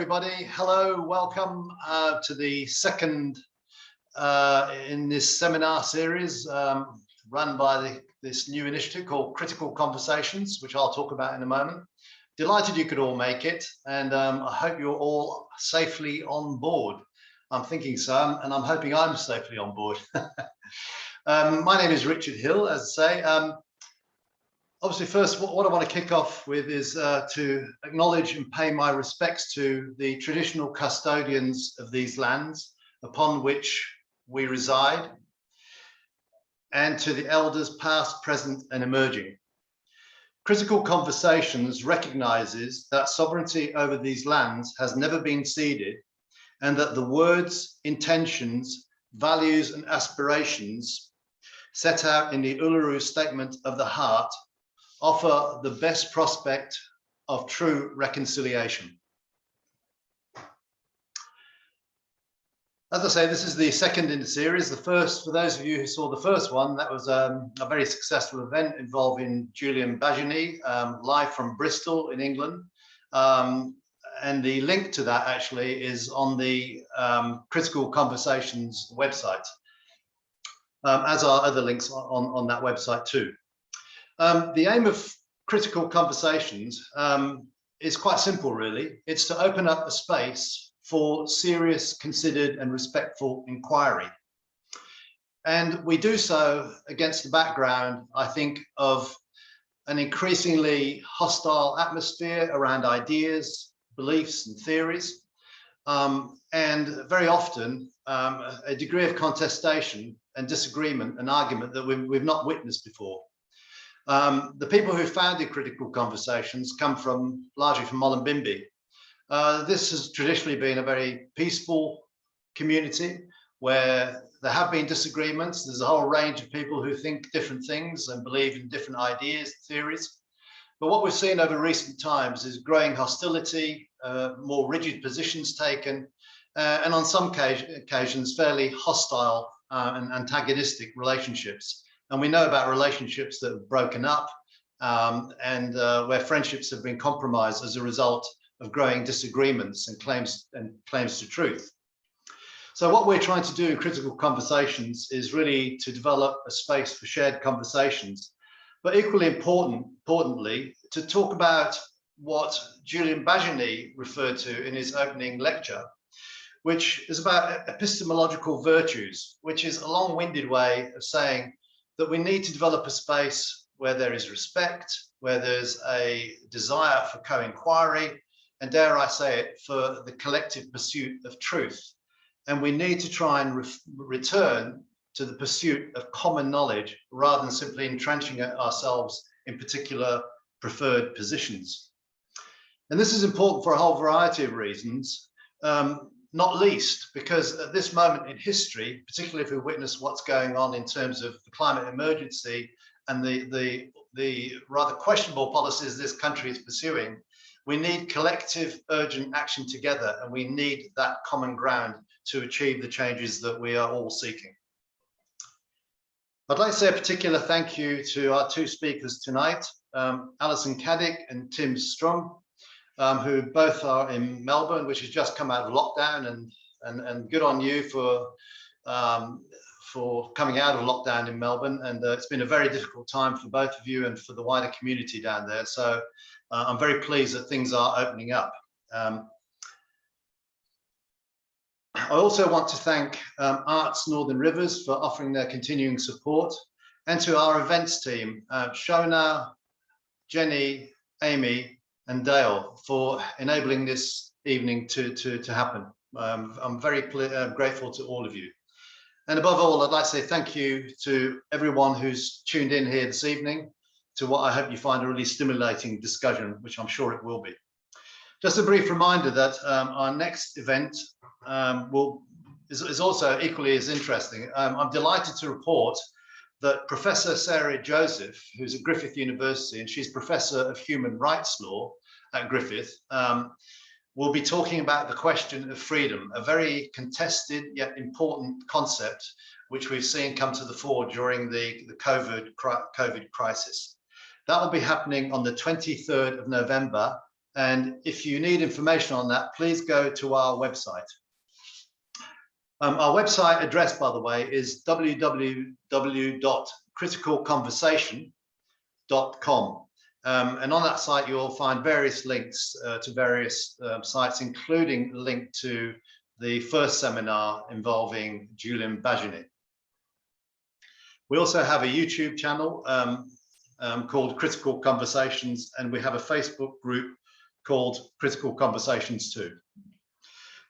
Everybody, hello, welcome to the second in this seminar series run by this new initiative called Critical Conversations, which I'll talk about in a moment. Delighted you could all make it, and I hope you're all safely on board. I'm thinking so, and I'm hoping I'm safely on board. My name is Richard Hill, as I say. Obviously, first, what I want to kick off with is to acknowledge and pay my respects to the traditional custodians of these lands upon which we reside, and to the elders past, present, and emerging. Critical Conversations recognizes that sovereignty over these lands has never been ceded, and that the words, intentions, values, and aspirations set out in the Uluru Statement of the Heart offer the best prospect of true reconciliation. As I say, this is the second in the series. The first, for those of you who saw the first one, that was a very successful event involving Julian Bajani, live from Bristol in England. And the link to that actually is on the Critical Conversations website, as are other links on that website too. The aim of Critical Conversations is quite simple, really. It's to open up a space for serious, considered, and respectful inquiry. And we do so against the background, I think, of an increasingly hostile atmosphere around ideas, beliefs, and theories, and very often a degree of contestation and disagreement and argument that we've not witnessed before. The people who founded Critical Conversations come largely from Mullumbimby. This has traditionally been a very peaceful community where there have been disagreements. There's a whole range of people who think different things and believe in different ideas, theories. But what we've seen over recent times is growing hostility, more rigid positions taken, and on some occasions, fairly hostile and antagonistic relationships. And we know about relationships that have broken up and where friendships have been compromised as a result of growing disagreements and claims to truth. So what we're trying to do in Critical Conversations is really to develop a space for shared conversations, but equally importantly, to talk about what Julian Bajani referred to in his opening lecture, which is about epistemological virtues, which is a long-winded way of saying that we need to develop a space where there is respect, where there's a desire for co-inquiry, and dare I say it, for the collective pursuit of truth. And we need to try and return to the pursuit of common knowledge rather than simply entrenching ourselves in particular preferred positions. And this is important for a whole variety of reasons. Not least because at this moment in history, particularly if we witness what's going on in terms of the climate emergency and the rather questionable policies this country is pursuing, we need collective urgent action together, and we need that common ground to achieve the changes that we are all seeking. I'd like to say a particular thank you to our two speakers tonight, Allison Caddick and Ström, who both are in Melbourne, which has just come out of lockdown, and good on you for coming out of lockdown in Melbourne. And it's been a very difficult time for both of you and for the wider community down there. So I'm very pleased that things are opening up. I also want to thank Arts Northern Rivers for offering their continuing support, and to our events team, Shona, Jenny, Amy, and Dale, for enabling this evening to happen. I'm very grateful to all of you. And above all, I'd like to say thank you to everyone who's tuned in here this evening to what I hope you find a really stimulating discussion, which I'm sure it will be. Just a brief reminder that our next event is also equally as interesting. I'm delighted to report that Professor Sarah Joseph, who's at Griffith University, and she's Professor of Human Rights Law at Griffith, will be talking about the question of freedom, a very contested yet important concept, which we've seen come to the fore during the COVID crisis. That will be happening on the 23rd of November And if you need information on that, please go to our website. Our website address, by the way, is www.criticalconversation.com. And on that site, you'll find various links to various sites, including a link to the first seminar involving Julian Baginet. We also have a YouTube channel called Critical Conversations, and we have a Facebook group called Critical Conversations too.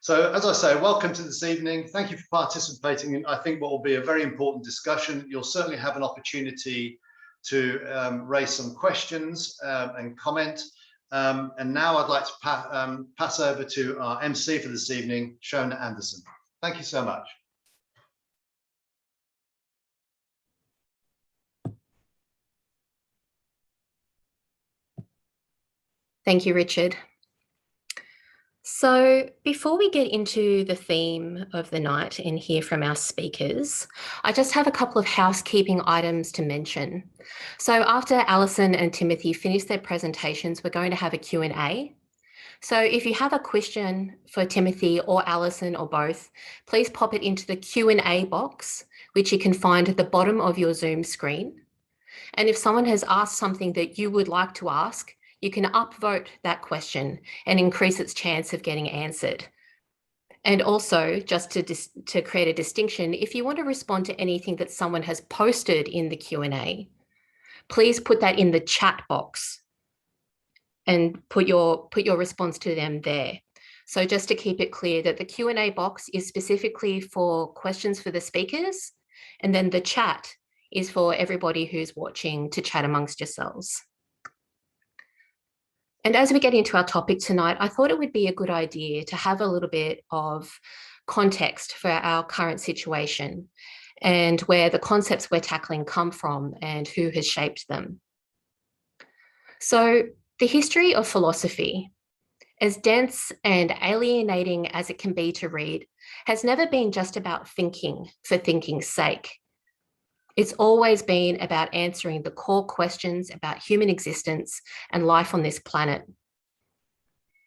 So as I say, welcome to this evening. Thank you for participating in, I think, what will be a very important discussion. You'll certainly have an opportunity to raise some questions and comment. And now I'd like to pass over to our MC for this evening, Shona Anderson. Thank you so much. Thank you, Richard. So before we get into the theme of the night and hear from our speakers, I just have a couple of housekeeping items to mention. So after Allison and Timothy finish their presentations, we're going to have a Q&A. So if you have a question for Timothy or Allison or both, please pop it into the Q&A box, which you can find at the bottom of your Zoom screen. And if someone has asked something that you would like to ask, you can upvote that question and increase its chance of getting answered. And also, just to create a distinction, if you want to respond to anything that someone has posted in the Q&A, please put that in the chat box and put your response to them there. So just to keep it clear that the Q&A box is specifically for questions for the speakers, and then the chat is for everybody who's watching to chat amongst yourselves. And as we get into our topic tonight, I thought it would be a good idea to have a little bit of context for our current situation and where the concepts we're tackling come from and who has shaped them. So the history of philosophy, as dense and alienating as it can be to read, has never been just about thinking for thinking's sake. It's always been about answering the core questions about human existence and life on this planet.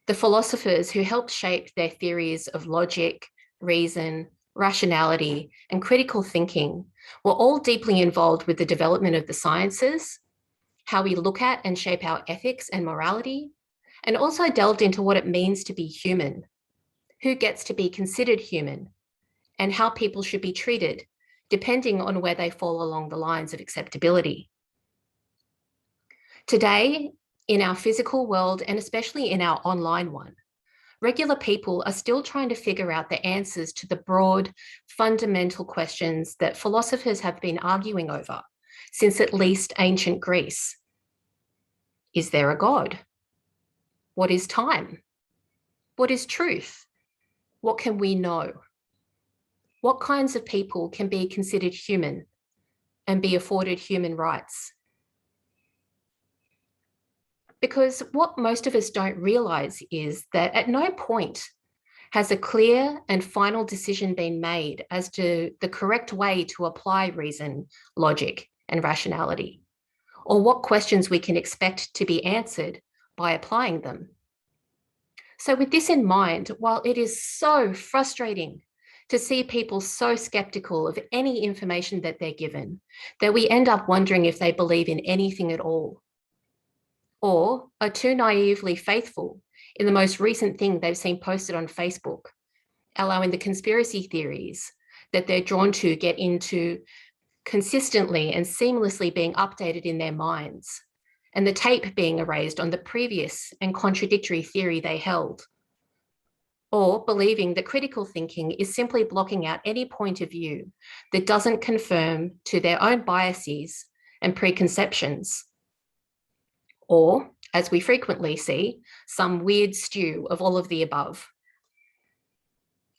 The philosophers who helped shape their theories of logic, reason, rationality, and critical thinking were all deeply involved with the development of the sciences, how we look at and shape our ethics and morality, and also delved into what it means to be human, who gets to be considered human, and how people should be treated, depending on where they fall along the lines of acceptability. Today, in our physical world, and especially in our online one, regular people are still trying to figure out the answers to the broad, fundamental questions that philosophers have been arguing over since at least ancient Greece. Is there a God? What is time? What is truth? What can we know? What kinds of people can be considered human and be afforded human rights? Because what most of us don't realize is that at no point has a clear and final decision been made as to the correct way to apply reason, logic, and rationality, or what questions we can expect to be answered by applying them. So with this in mind, while it is so frustrating to see people so skeptical of any information that they're given, that we end up wondering if they believe in anything at all, or are too naively faithful in the most recent thing they've seen posted on Facebook, allowing the conspiracy theories that they're drawn to get into consistently and seamlessly being updated in their minds, and the tape being erased on the previous and contradictory theory they held. Or believing that critical thinking is simply blocking out any point of view that doesn't conform to their own biases and preconceptions. Or, as we frequently see, some weird stew of all of the above.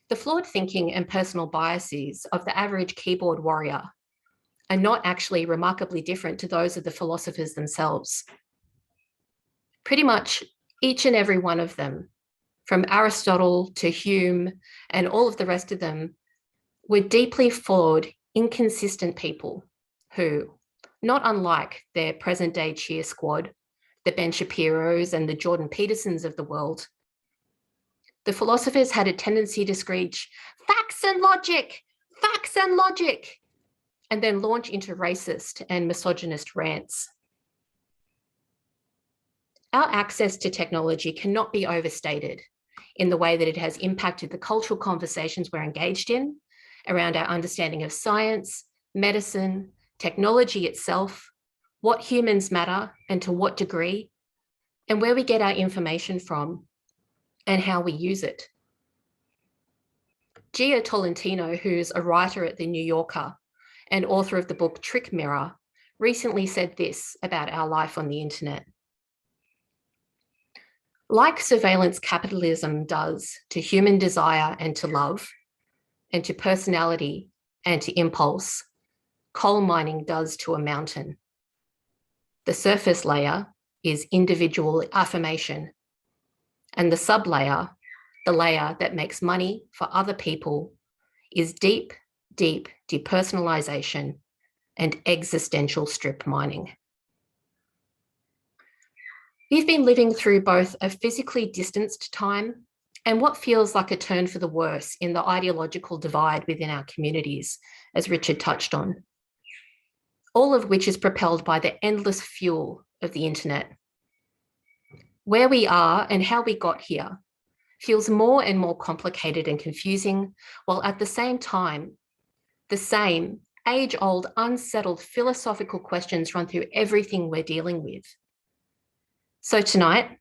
The flawed thinking and personal biases of the average keyboard warrior are not actually remarkably different to those of the philosophers themselves. Pretty much each and every one of them, from Aristotle to Hume and all of the rest of them, were deeply flawed, inconsistent people who, not unlike their present-day cheer squad, the Ben Shapiros and the Jordan Petersons of the world. The philosophers had a tendency to screech, facts and logic, and then launch into racist and misogynist rants. Our access to technology cannot be overstated in the way that it has impacted the cultural conversations we're engaged in around our understanding of science, medicine, technology itself, what humans matter and to what degree, and where we get our information from and how we use it. Gia Tolentino, who's a writer at The New Yorker and author of the book Trick Mirror, recently said this about our life on the internet. Like surveillance capitalism does to human desire and to love, and to personality and to impulse, coal mining does to a mountain. The surface layer is individual affirmation, and the sublayer, the layer that makes money for other people, is deep, deep depersonalization and existential strip mining. We've been living through both a physically distanced time and what feels like a turn for the worse in the ideological divide within our communities, as Richard touched on, all of which is propelled by the endless fuel of the internet. Where we are and how we got here feels more and more complicated and confusing, while at the same time, the same age-old, unsettled philosophical questions run through everything we're dealing with. So tonight,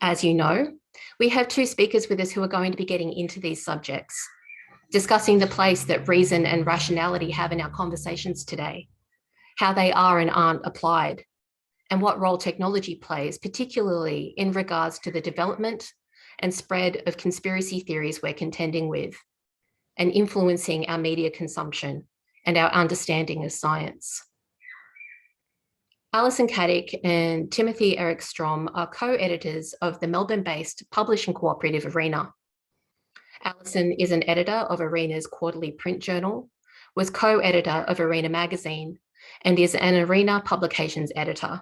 as you know, we have two speakers with us who are going to be getting into these subjects, discussing the place that reason and rationality have in our conversations today, how they are and aren't applied, and what role technology plays, particularly in regards to the development and spread of conspiracy theories we're contending with, and influencing our media consumption and our understanding of science. Allison Caddick and Erik Ström are co-editors of the Melbourne-based publishing cooperative Arena. Allison is an editor of Arena's quarterly print journal, was co-editor of Arena magazine, and is an Arena publications editor.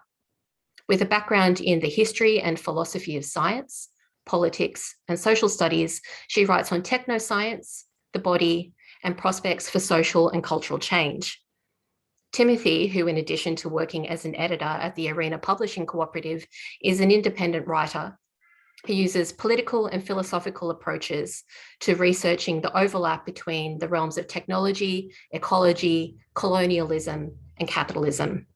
With a background in the history and philosophy of science, politics, and social studies, she writes on technoscience, the body, and prospects for social and cultural change. Timothy, who in addition to working as an editor at the Arena Publishing Cooperative, is an independent writer who uses political and philosophical approaches to researching the overlap between the realms of technology, ecology, colonialism, and capitalism.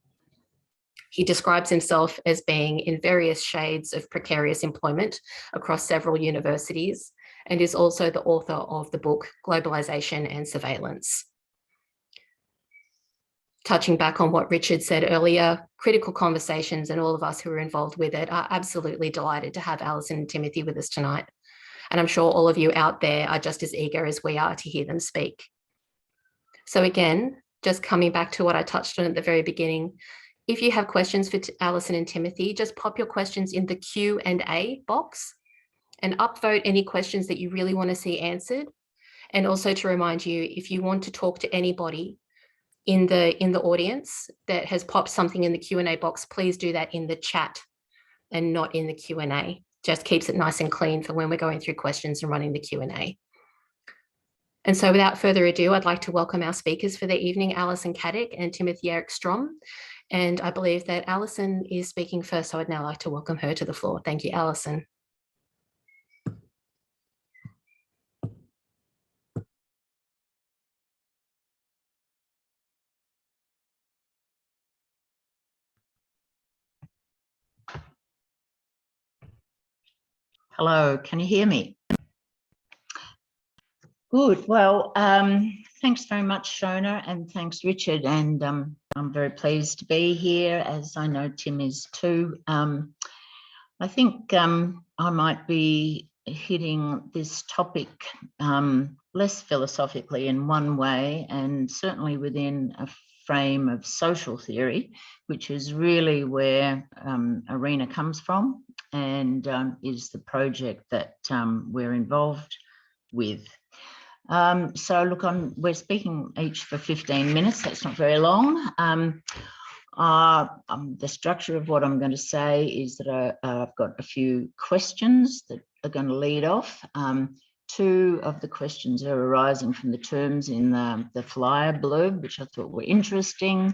He describes himself as being in various shades of precarious employment across several universities, and is also the author of the book Globalization and Surveillance. Touching back on what Richard said earlier, Critical Conversations and all of us who are involved with it are absolutely delighted to have Allison and Timothy with us tonight. And I'm sure all of you out there are just as eager as we are to hear them speak. So again, just coming back to what I touched on at the very beginning, if you have questions for Allison and Timothy, just pop your questions in the Q&A box and upvote any questions that you really want to see answered. And also to remind you, if you want to talk to anybody in the audience that has popped something in the Q&A box, please do that in the chat and not in the Q&A. Just keeps it nice and clean for when we're going through questions and running the Q&A. And so without further ado, I'd like to welcome our speakers for the evening, Allison Caddick and Erik Ström. And I believe that Allison is speaking first, so I'd now like to welcome her to the floor. Thank you, Allison. Hello, can you hear me? Good. Well, thanks very much, Shona, and thanks, Richard. And I'm very pleased to be here, as I know Tim is too. I think I might be hitting this topic less philosophically in one way, and certainly within a frame of social theory, which is really where Arena comes from and is the project that we're involved with. So look, we're speaking each for 15 minutes. That's not very long. The structure of what I'm going to say is that I've got a few questions that are going to lead off. Two of the questions are arising from the terms in the flyer blurb, which I thought were interesting.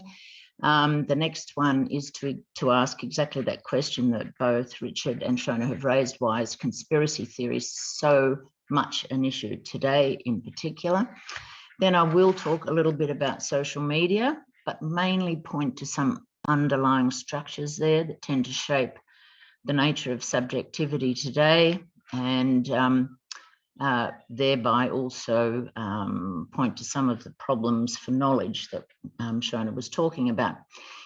The next one is to ask exactly that question that both Richard and Shona have raised. Why is conspiracy theory so much an issue today in particular? Then I will talk a little bit about social media, but mainly point to some underlying structures there that tend to shape the nature of subjectivity today, and thereby also point to some of the problems for knowledge that Shona was talking about.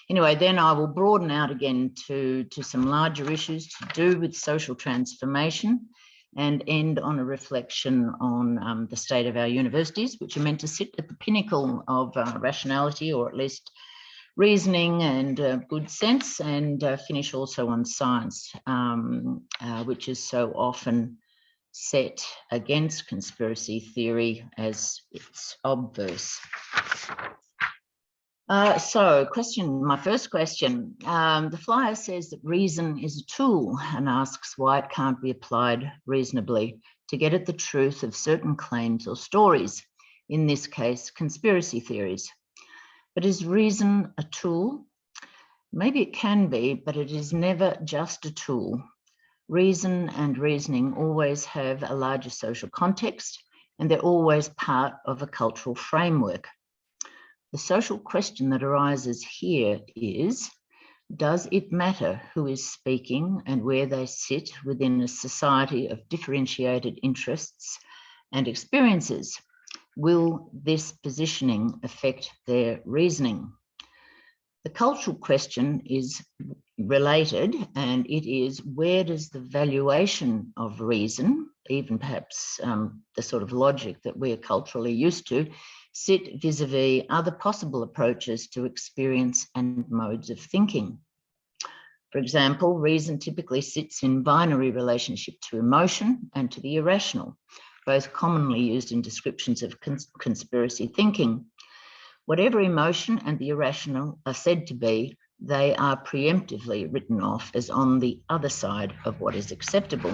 Anyway, then I will broaden out again to some larger issues to do with social transformation, and end on a reflection on the state of our universities, which are meant to sit at the pinnacle of rationality, or at least reasoning and good sense, and finish also on science, which is so often set against conspiracy theory as its obverse. So my first question, the flyer says that reason is a tool and asks why it can't be applied reasonably to get at the truth of certain claims or stories, in this case, conspiracy theories. But is reason a tool? Maybe it can be, but it is never just a tool. Reason and reasoning always have a larger social context, and they're always part of a cultural framework. The social question that arises here is, does it matter who is speaking and where they sit within a society of differentiated interests and experiences? Will this positioning affect their reasoning? The cultural question is related, and it is, where does the valuation of reason, even perhaps the sort of logic that we're culturally used to, sit vis-a-vis other possible approaches to experience and modes of thinking? For example, reason typically sits in binary relationship to emotion and to the irrational, both commonly used in descriptions of conspiracy thinking. Whatever emotion and the irrational are said to be, they are preemptively written off as on the other side of what is acceptable.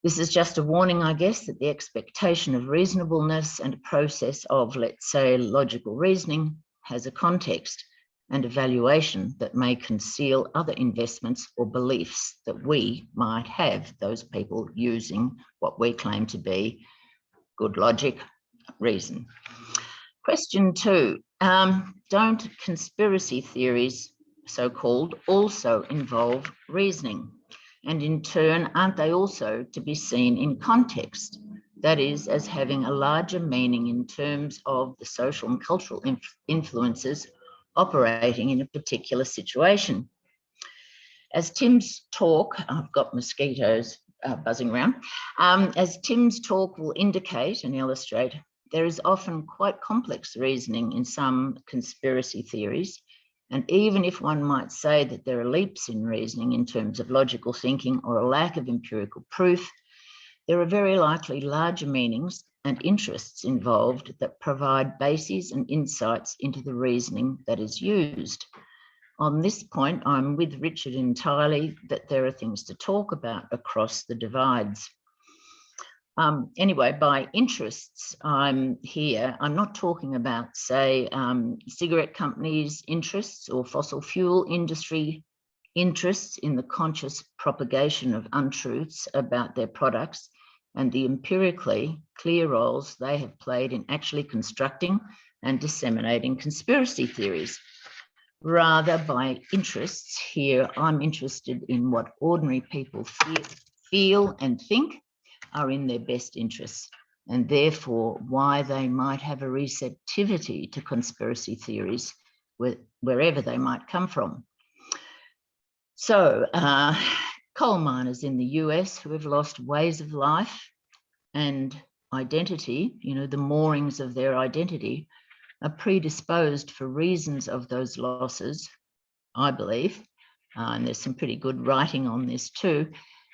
This is just a warning, I guess, that the expectation of reasonableness and a process of, let's say, logical reasoning has a context and a valuation that may conceal other investments or beliefs that we might have, those people using what we claim to be good logic, reason. Question 2, don't conspiracy theories, so-called, also involve reasoning? And in turn, aren't they also to be seen in context? That is, as having a larger meaning in terms of the social and cultural influences operating in a particular situation. As Tim's talk, I've got mosquitoes buzzing around, as Tim's talk will indicate and illustrate, there is often quite complex reasoning in some conspiracy theories. And even if one might say that there are leaps in reasoning in terms of logical thinking or a lack of empirical proof, there are very likely larger meanings and interests involved that provide bases and insights into the reasoning that is used. On this point, I'm with Richard entirely that there are things to talk about across the divides. Anyway, by interests, I'm not talking about, say, cigarette companies' interests or fossil fuel industry interests in the conscious propagation of untruths about their products and the empirically clear roles they have played in actually constructing and disseminating conspiracy theories. Rather, by interests here, I'm interested in what ordinary people feel and think are in their best interests, and therefore why they might have a receptivity to conspiracy theories wherever they might come from. So coal miners in the US who have lost ways of life and identity, the moorings of their identity, are predisposed for reasons of those losses, I believe, and there's some pretty good writing on this too,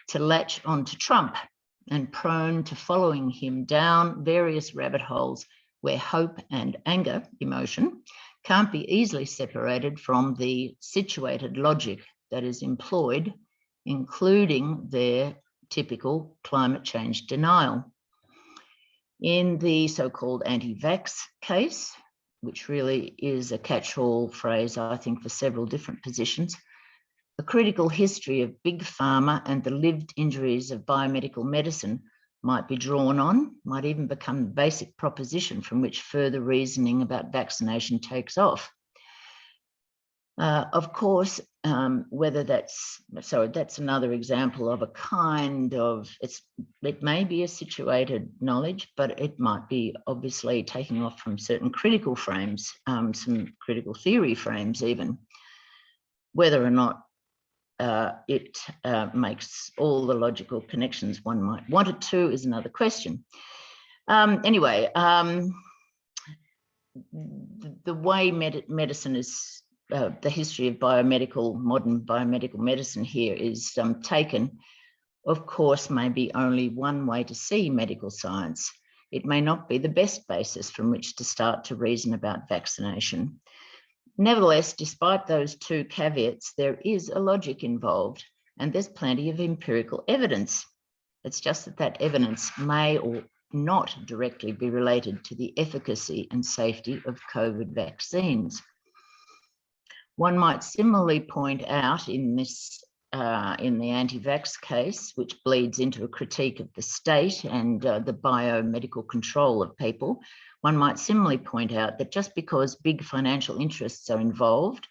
to latch onto Trump, and prone to following him down various rabbit holes where hope and anger, emotion, can't be easily separated from the situated logic that is employed, including their typical climate change denial. In the so-called anti-vax case, which really is a catch-all phrase, I think, for several different positions, the critical history of big pharma and the lived injuries of biomedical medicine might be drawn on, might even become the basic proposition from which further reasoning about vaccination takes off. Of course, that's another example of a kind of, it may be a situated knowledge, but it might be obviously taking off from certain critical frames, some critical theory frames even. Whether or not it makes all the logical connections one might want it to is another question. Anyway, the way medicine is, the history of modern biomedical medicine here is taken, of course, may be only one way to see medical science. It may not be the best basis from which to start to reason about vaccination. Nevertheless, despite those two caveats, there is a logic involved, and there's plenty of empirical evidence. It's just that that evidence may or not directly be related to the efficacy and safety of COVID vaccines. One might similarly point out in this, in the anti-vax case, which bleeds into a critique of the state and the biomedical control of people, one might similarly point out that just because big financial interests are involved,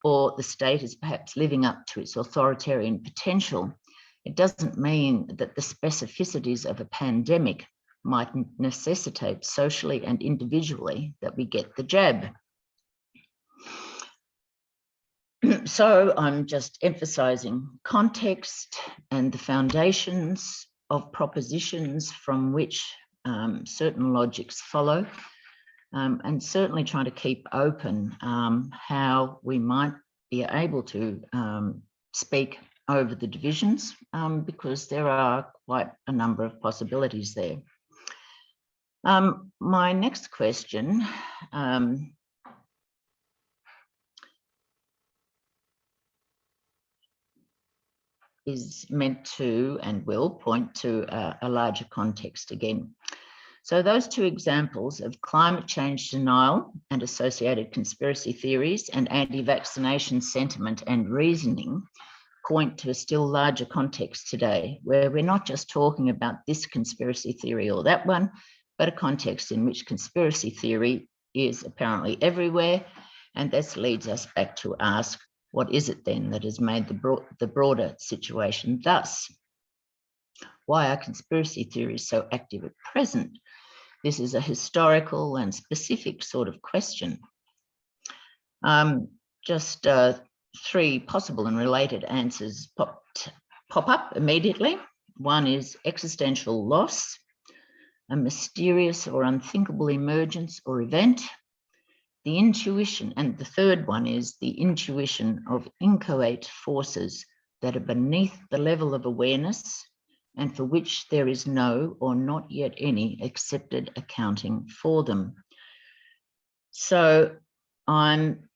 or the state is perhaps living up to its authoritarian potential, it doesn't mean that the specificities of a pandemic might necessitate socially and individually that we get the jab. So I'm just emphasizing context and the foundations of propositions from which certain logics follow, and certainly trying to keep open how we might be able to speak over the divisions, because there are quite a number of possibilities there. My next question is meant to and will point to a larger context again. So those two examples of climate change denial and associated conspiracy theories and anti-vaccination sentiment and reasoning point to a still larger context today, where we're not just talking about this conspiracy theory or that one, but a context in which conspiracy theory is apparently everywhere. And this leads us back to ask, what is it then that has made the broader situation thus? Why are conspiracy theories so active at present? This is a historical and specific sort of question. Just three possible and related answers pop up immediately. One is existential loss, a mysterious or unthinkable emergence or event. The intuition, and the third one is the intuition of inchoate forces that are beneath the level of awareness and for which there is no or not yet any accepted accounting for them. So I'm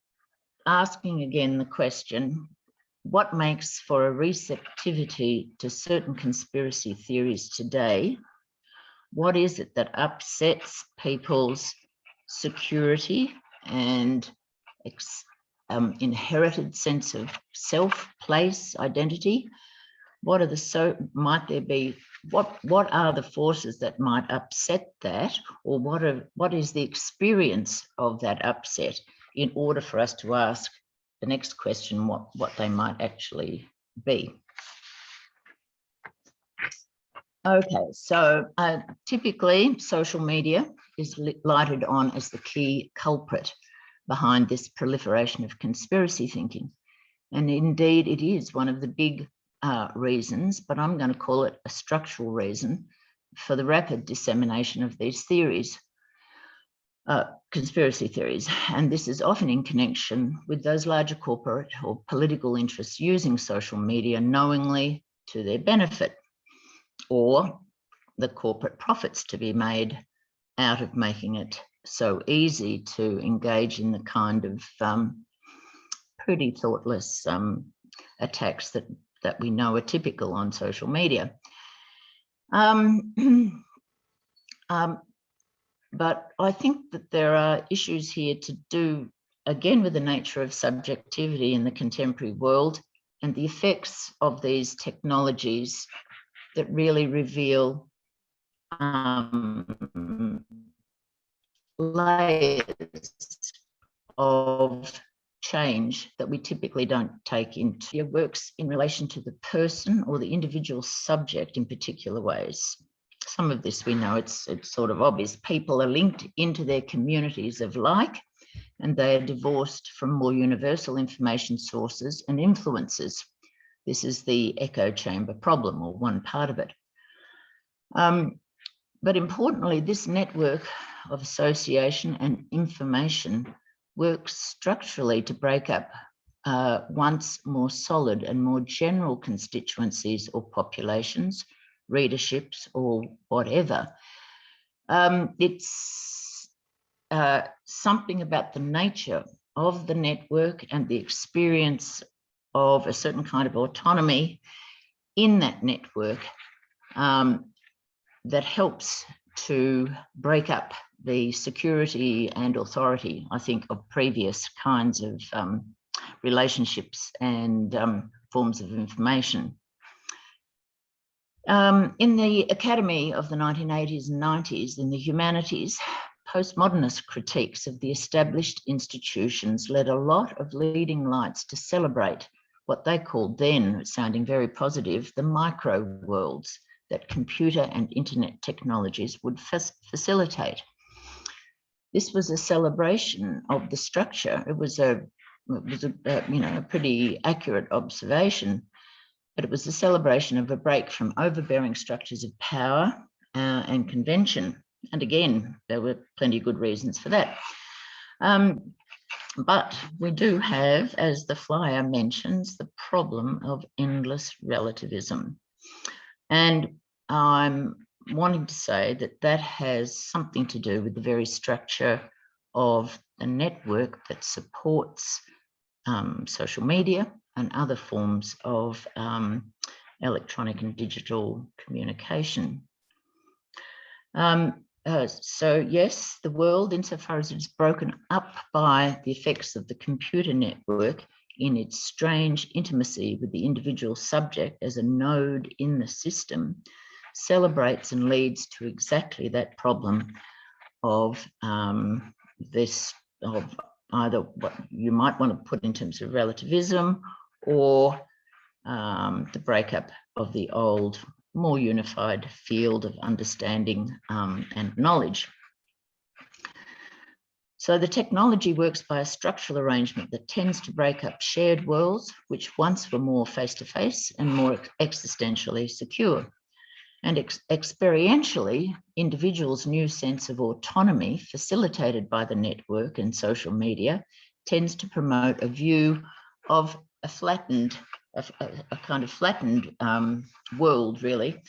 asking again the question, what makes for a receptivity to certain conspiracy theories today? What is it that upsets people's security and inherited sense of self, place, identity? What are the what are the forces that might upset that, or what is the experience of that upset, in order for us to ask the next question, what they might actually be? Okay, so typically social media is lighted on as the key culprit behind this proliferation of conspiracy thinking. And indeed it is one of the big reasons, but I'm going to call it a structural reason for the rapid dissemination of these theories, conspiracy theories. And this is often in connection with those larger corporate or political interests using social media knowingly to their benefit, or the corporate profits to be made out of making it so easy to engage in the kind of pretty thoughtless attacks that we know are typical on social media. But I think that there are issues here to do, again, with the nature of subjectivity in the contemporary world and the effects of these technologies that really reveal layers of change that we typically don't take into. It works in relation to the person or the individual subject in particular ways. Some of this we know, it's sort of obvious. People are linked into their communities of like, and they are divorced from more universal information sources and influences. This is the echo chamber problem, or one part of it. But importantly, this network of association and information works structurally to break up once more solid and more general constituencies or populations, readerships, or whatever. It's something about the nature of the network and the experience of a certain kind of autonomy in that network that helps to break up the security and authority, I think, of previous kinds of relationships and forms of information. In the academy of the 1980s and 90s, in the humanities, postmodernist critiques of the established institutions led a lot of leading lights to celebrate what they called then, sounding very positive, the micro worlds that computer and internet technologies would facilitate. This was a celebration of the structure. It was a pretty accurate observation, but it was a celebration of a break from overbearing structures of power and convention. And again, there were plenty of good reasons for that. But we do have, as the flyer mentions, the problem of endless relativism. And I'm wanting to say that that has something to do with the very structure of the network that supports social media and other forms of electronic and digital communication. So yes, the world, insofar as it's broken up by the effects of the computer network in its strange intimacy with the individual subject as a node in the system, celebrates and leads to exactly that problem of of either what you might want to put in terms of relativism or the breakup of the old, more unified field of understanding and knowledge. So the technology works by a structural arrangement that tends to break up shared worlds, which once were more face-to-face and more existentially secure. And experientially, individuals' new sense of autonomy, facilitated by the network and social media, tends to promote a view of a flattened, a kind of flattened world, really,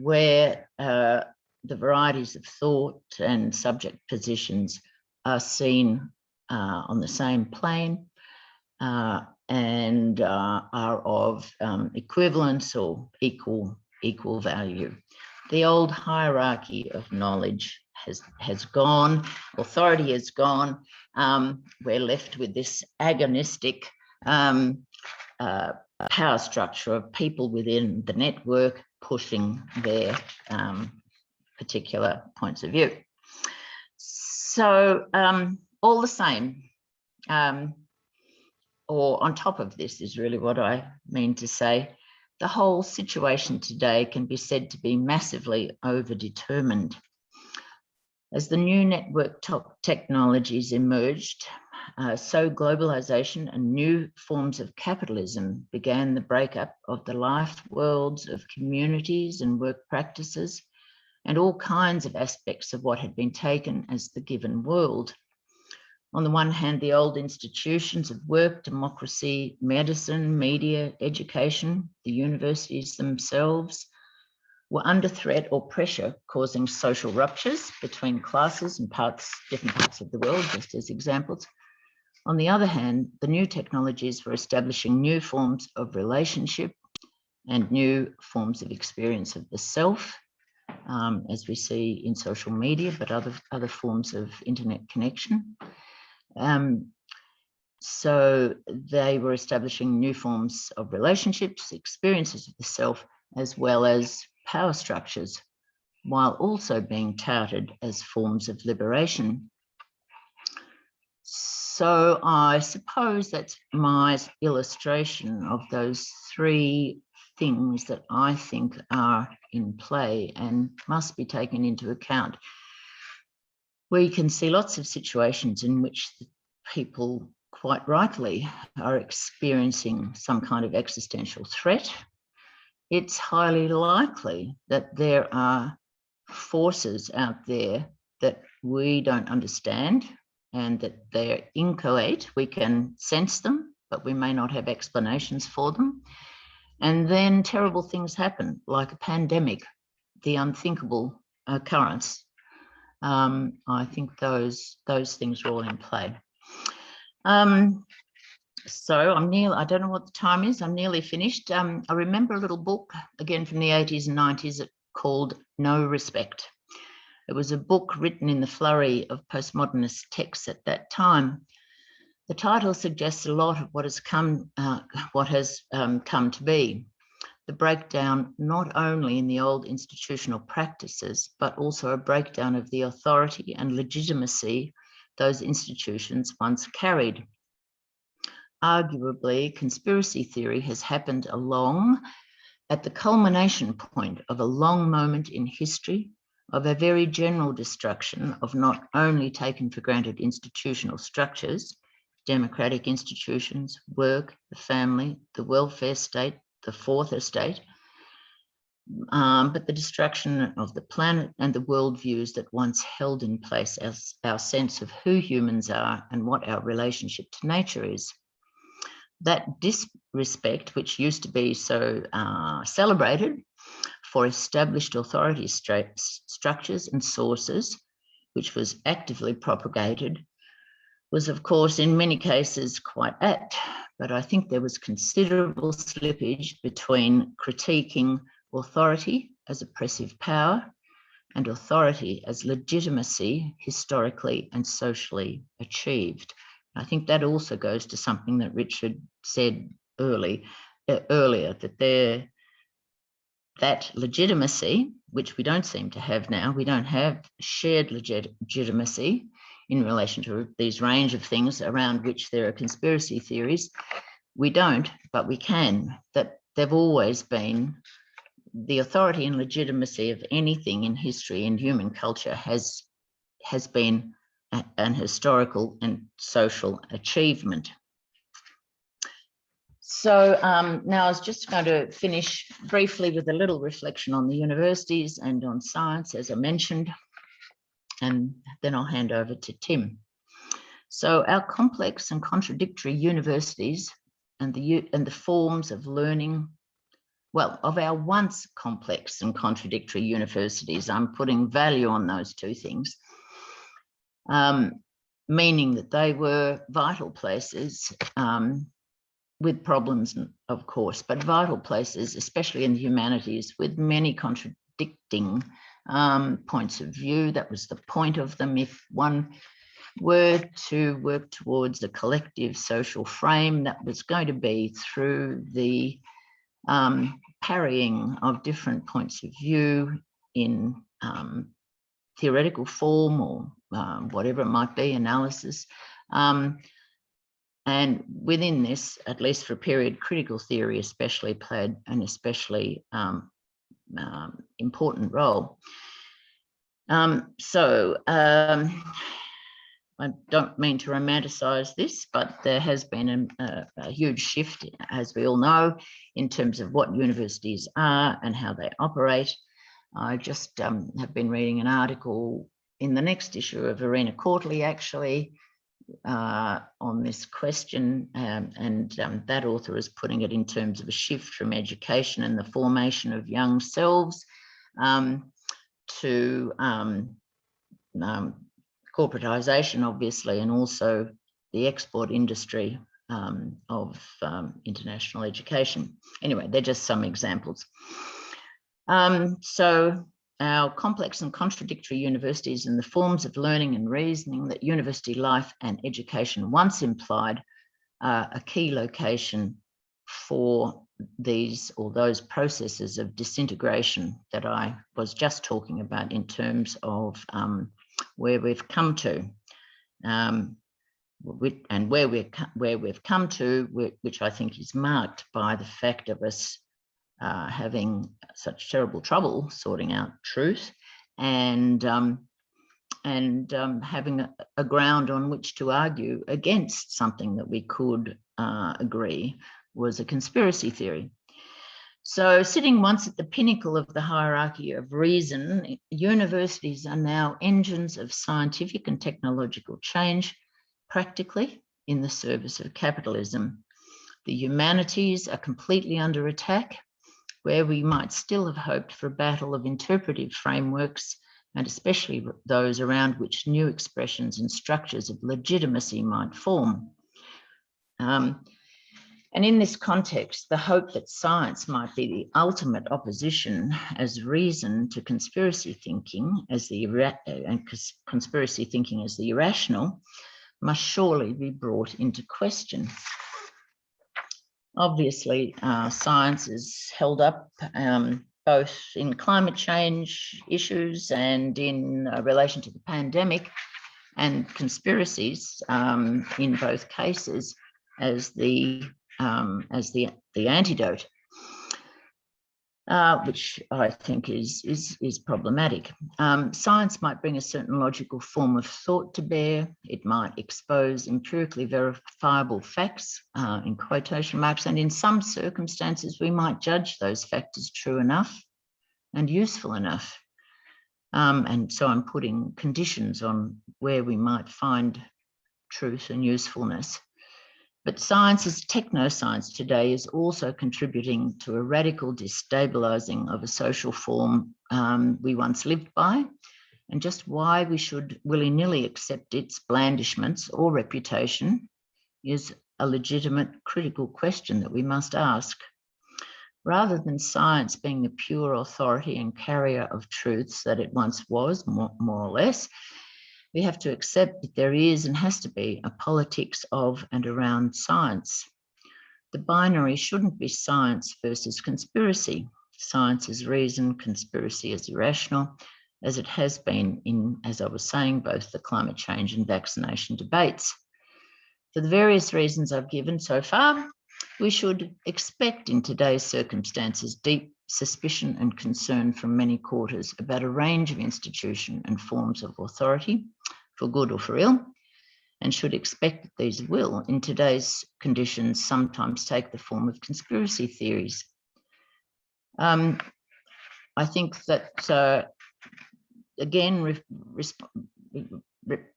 where the varieties of thought and subject positions are seen on the same plane and are of equivalence or equal value. The old hierarchy of knowledge has gone, authority has gone. We're left with this agonistic power structure of people within the network pushing their particular points of view. So all the same, or on top of this is really what I mean to say, the whole situation today can be said to be massively overdetermined. As the new network technologies emerged, so globalization and new forms of capitalism began the breakup of the life worlds of communities and work practices and all kinds of aspects of what had been taken as the given world. On the one hand, the old institutions of work, democracy, medicine, media, education, the universities themselves were under threat or pressure, causing social ruptures between classes and different parts of the world, just as examples. On the other hand, the new technologies were establishing new forms of relationship and new forms of experience of the self, as we see in social media, but other forms of internet connection. So they were establishing new forms of relationships, experiences of the self, as well as power structures, while also being touted as forms of liberation. So I suppose that's my illustration of those three things that I think are in play and must be taken into account. We can see lots of situations in which the people quite rightly are experiencing some kind of existential threat. It's highly likely that there are forces out there that we don't understand and that they're inchoate. We can sense them, but we may not have explanations for them. And then terrible things happen, like a pandemic, the unthinkable occurrence. I think those things are all in play. So I don't know what the time is. I'm nearly finished. I remember a little book, again from the 80s and 90s, called No Respect. It was a book written in the flurry of postmodernist texts at that time. The title suggests a lot of what has come to be. The breakdown not only in the old institutional practices, but also a breakdown of the authority and legitimacy those institutions once carried. Arguably, conspiracy theory has happened along at the culmination point of a long moment in history of a very general destruction of not only taken for granted institutional structures, democratic institutions, work, the family, the welfare state, the fourth estate, but the destruction of the planet and the worldviews that once held in place our sense of who humans are and what our relationship to nature is. That disrespect, which used to be so celebrated for established authority structures and sources, which was actively propagated, was of course in many cases quite apt, but I think there was considerable slippage between critiquing authority as oppressive power and authority as legitimacy historically and socially achieved. I think that also goes to something that Richard said earlier, that that legitimacy, which we don't seem to have now, we don't have shared legitimacy in relation to these range of things around which there are conspiracy theories. We don't, but we can. That they've always been, the authority and legitimacy of anything in history and human culture has been an historical and social achievement. So now I was just going to finish briefly with a little reflection on the universities and on science, as I mentioned, and then I'll hand over to Tim. So our complex and contradictory universities and the forms of learning, well, of our once complex and contradictory universities, I'm putting value on those two things, meaning that they were vital places with problems, of course, but vital places, especially in the humanities, with many contradicting points of view. That was the point of them. If one were to work towards a collective social frame, that was going to be through the parrying of different points of view in theoretical form or whatever it might be, analysis. And within this, at least for a period, critical theory especially played an especially important role. I don't mean to romanticize this, but there has been a huge shift, as we all know, in terms of what universities are and how they operate. I just have been reading an article in the next issue of Arena Quarterly, actually, on this question, and that author is putting it in terms of a shift from education and the formation of young selves to corporatisation, obviously, and also the export industry of international education. Anyway, they're just some examples. So our complex and contradictory universities and the forms of learning and reasoning that university life and education once implied are a key location for these or those processes of disintegration that I was just talking about in terms of where we've come to. And where we've come to, which I think is marked by the fact of us having such terrible trouble sorting out truth and having a ground on which to argue against something that we could agree was a conspiracy theory. So sitting once at the pinnacle of the hierarchy of reason, universities are now engines of scientific and technological change, practically in the service of capitalism. The humanities are completely under attack, where we might still have hoped for a battle of interpretive frameworks, and especially those around which new expressions and structures of legitimacy might form. And in this context, the hope that science might be the ultimate opposition as reason to conspiracy thinking as the irrational must surely be brought into question. Obviously, science is held up both in climate change issues and in relation to the pandemic, and conspiracies in both cases as the antidote, which I think is problematic. Science might bring a certain logical form of thought to bear. It might expose empirically verifiable facts, in quotation marks, and in some circumstances we might judge those facts as true enough and useful enough. And so I'm putting conditions on where we might find truth and usefulness. But science as technoscience today is also contributing to a radical destabilising of a social form we once lived by, and just why we should willy-nilly accept its blandishments or reputation is a legitimate critical question that we must ask. Rather than science being the pure authority and carrier of truths that it once was, more or less, we have to accept that there is and has to be a politics of and around science. The binary shouldn't be science versus conspiracy. Science is reason, conspiracy is irrational, as it has been in, as I was saying, both the climate change and vaccination debates. For the various reasons I've given so far, we should expect in today's circumstances deep suspicion and concern from many quarters about a range of institutions and forms of authority, for good or for ill, and should expect that these will, in today's conditions, sometimes take the form of conspiracy theories. I think that, again,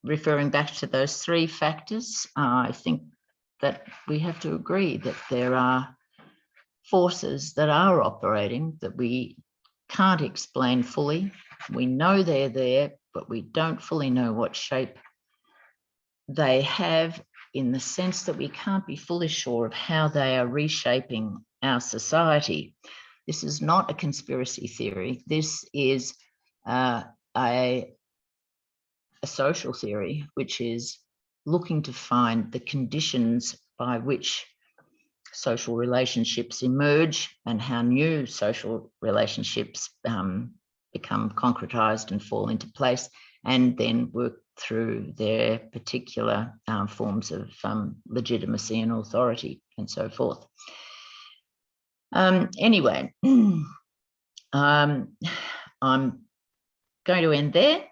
referring back to those three factors, I think that we have to agree that there are forces that are operating that we can't explain fully. We know they're there, but we don't fully know what shape they have, in the sense that we can't be fully sure of how they are reshaping our society. This is not a conspiracy theory. This is a social theory, which is looking to find the conditions by which social relationships emerge and how new social relationships become concretized and fall into place, and then work through their particular forms of legitimacy and authority and so forth. Anyway, I'm going to end there.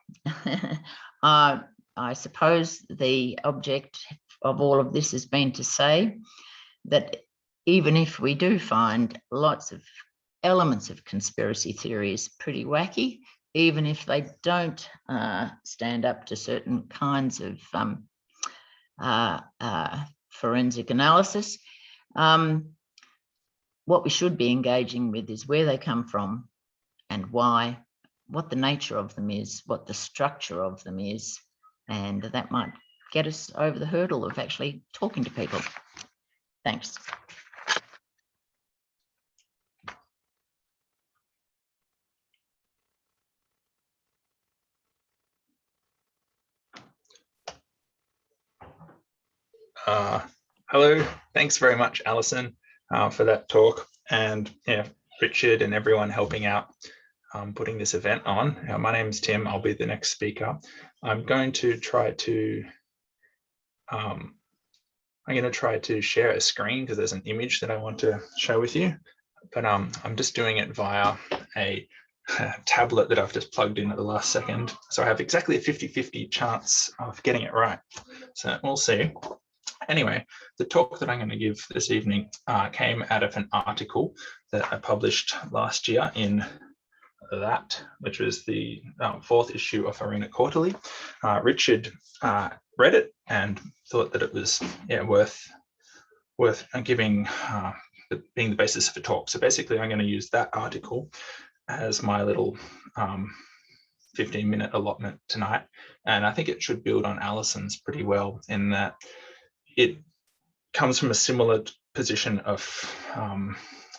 I suppose the object of all of this has been to say that even if we do find lots of elements of conspiracy theories pretty wacky, even if they don't stand up to certain kinds of forensic analysis, what we should be engaging with is where they come from, and why, what the nature of them is, what the structure of them is, and that might get us over the hurdle of actually talking to people. Thanks. Hello, thanks very much, Allison, for that talk, and yeah, Richard and everyone helping out putting this event on. My name is Tim. I'll be the next speaker. I'm going to try to share a screen because there's an image that I want to share with you, but I'm just doing it via a tablet that I've just plugged in at the last second. So I have exactly a 50-50 chance of getting it right. So we'll see. Anyway, the talk that I'm going to give this evening came out of an article that I published last year in that, which was the 4th issue of Arena Quarterly. Richard read it and thought that it was worth giving, being the basis of a talk. So basically, I'm going to use that article as my little 15-minute allotment tonight, and I think it should build on Allison's pretty well in that it comes from a similar position of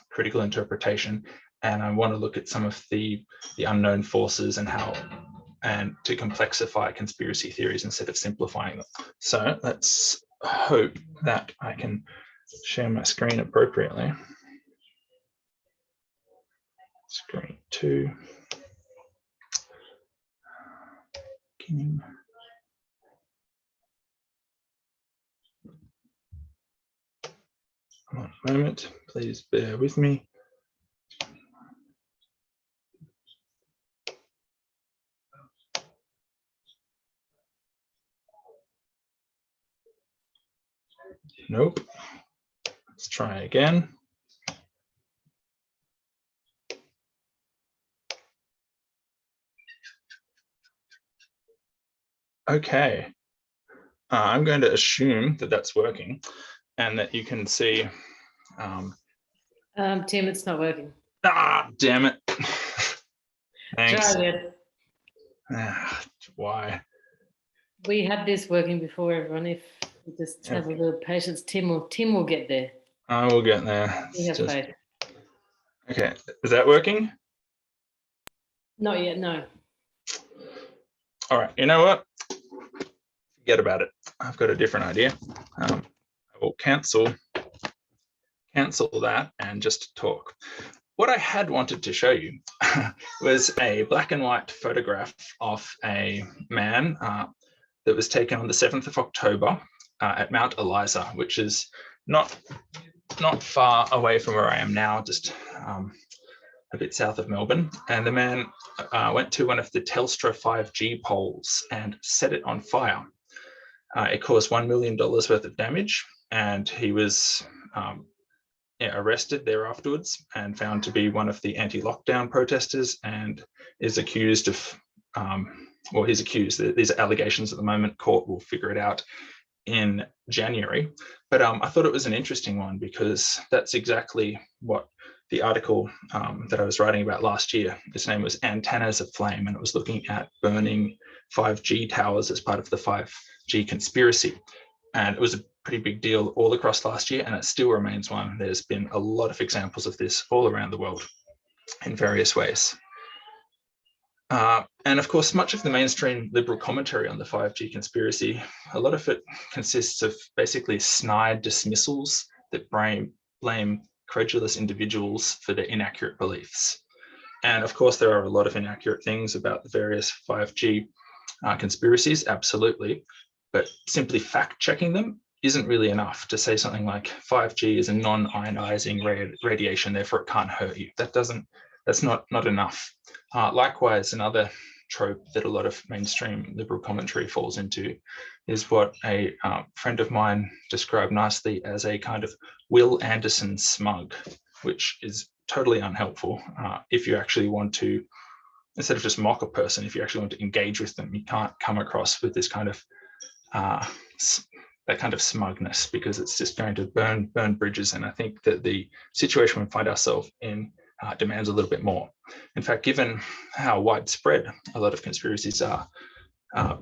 critical interpretation, and I want to look at some of the unknown forces and to complexify conspiracy theories instead of simplifying them. So let's hope that I can share my screen appropriately. Screen 2. Beginning. One moment, please bear with me. Nope. Let's try again. Okay. I'm going to assume that that's working and that you can see. Tim, it's not working. Damn it. Thanks. Try it. Why? We had this working before, everyone. If you just have a little patience, Tim will get there. I will get there. We have faith. Okay, is that working? Not yet, no. All right, you know what? Forget about it. I've got a different idea. I will cancel that and just talk. What I had wanted to show you was a black and white photograph of a man that was taken on the 7th of October at Mount Eliza, which is not far away from where I am now, just a bit south of Melbourne. And the man went to one of the Telstra 5G poles and set it on fire. It caused $1 million worth of damage, and he was arrested there afterwards and found to be one of the anti-lockdown protesters, and is accused of, he's accused. These are allegations at the moment. Court will figure it out in January. But I thought it was an interesting one because that's exactly what the article that I was writing about last year, its name was Antennas of Flame, and it was looking at burning 5G towers as part of the 5G conspiracy. And it was a pretty big deal all across last year, and it still remains one. There's been a lot of examples of this all around the world in various ways. And of course, much of the mainstream liberal commentary on the 5G conspiracy, a lot of it consists of basically snide dismissals that blame credulous individuals for their inaccurate beliefs. And of course, there are a lot of inaccurate things about the various 5G conspiracies, absolutely. But simply fact checking them isn't really enough to say something like 5G is a non-ionizing radiation, therefore it can't hurt you. That's not enough. Likewise, another trope that a lot of mainstream liberal commentary falls into is what a friend of mine described nicely as a kind of Will Anderson smug, which is totally unhelpful. If you actually want to, instead of just mock a person, if you actually want to engage with them, you can't come across with this kind of that kind of smugness, because it's just going to burn bridges. And I think that the situation we find ourselves in demands a little bit more. In fact, given how widespread a lot of conspiracies are,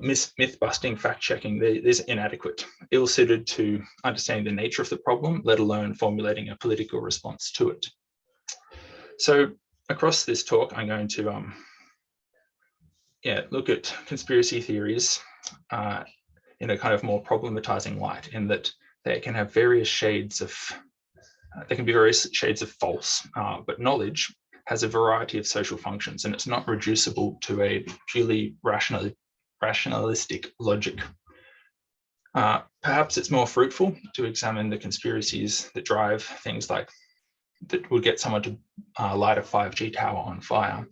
myth-busting, fact-checking, these are inadequate, ill-suited to understanding the nature of the problem, let alone formulating a political response to it. So across this talk, I'm going to look at conspiracy theories in a kind of more problematizing light, in that they can have various shades of, false, but knowledge has a variety of social functions, and it's not reducible to a purely rationalistic logic. Perhaps it's more fruitful to examine the conspiracies that drive things like, that would get someone to light a 5G tower on fire.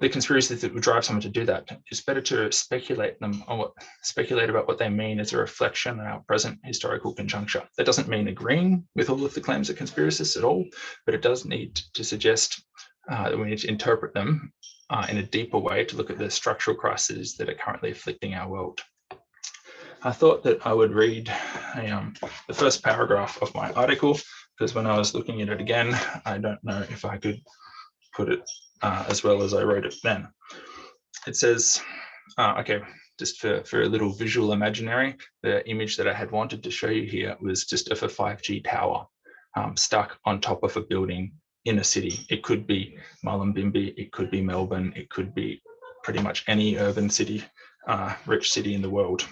The conspiracies that would drive someone to do that, it's better to speculate about what they mean as a reflection on our present historical conjuncture. That doesn't mean agreeing with all of the claims of conspiracists at all, but it does need to suggest that we need to interpret them in a deeper way to look at the structural crises that are currently afflicting our world. I thought that I would read the first paragraph of my article, because when I was looking at it again, I don't know if I could put it as well as I wrote it then. It says, okay, just for a little visual imaginary, the image that I had wanted to show you here was just of a 5G tower stuck on top of a building in a city. It could be Mullumbimby, it could be Melbourne, it could be pretty much any urban city, rich city in the world.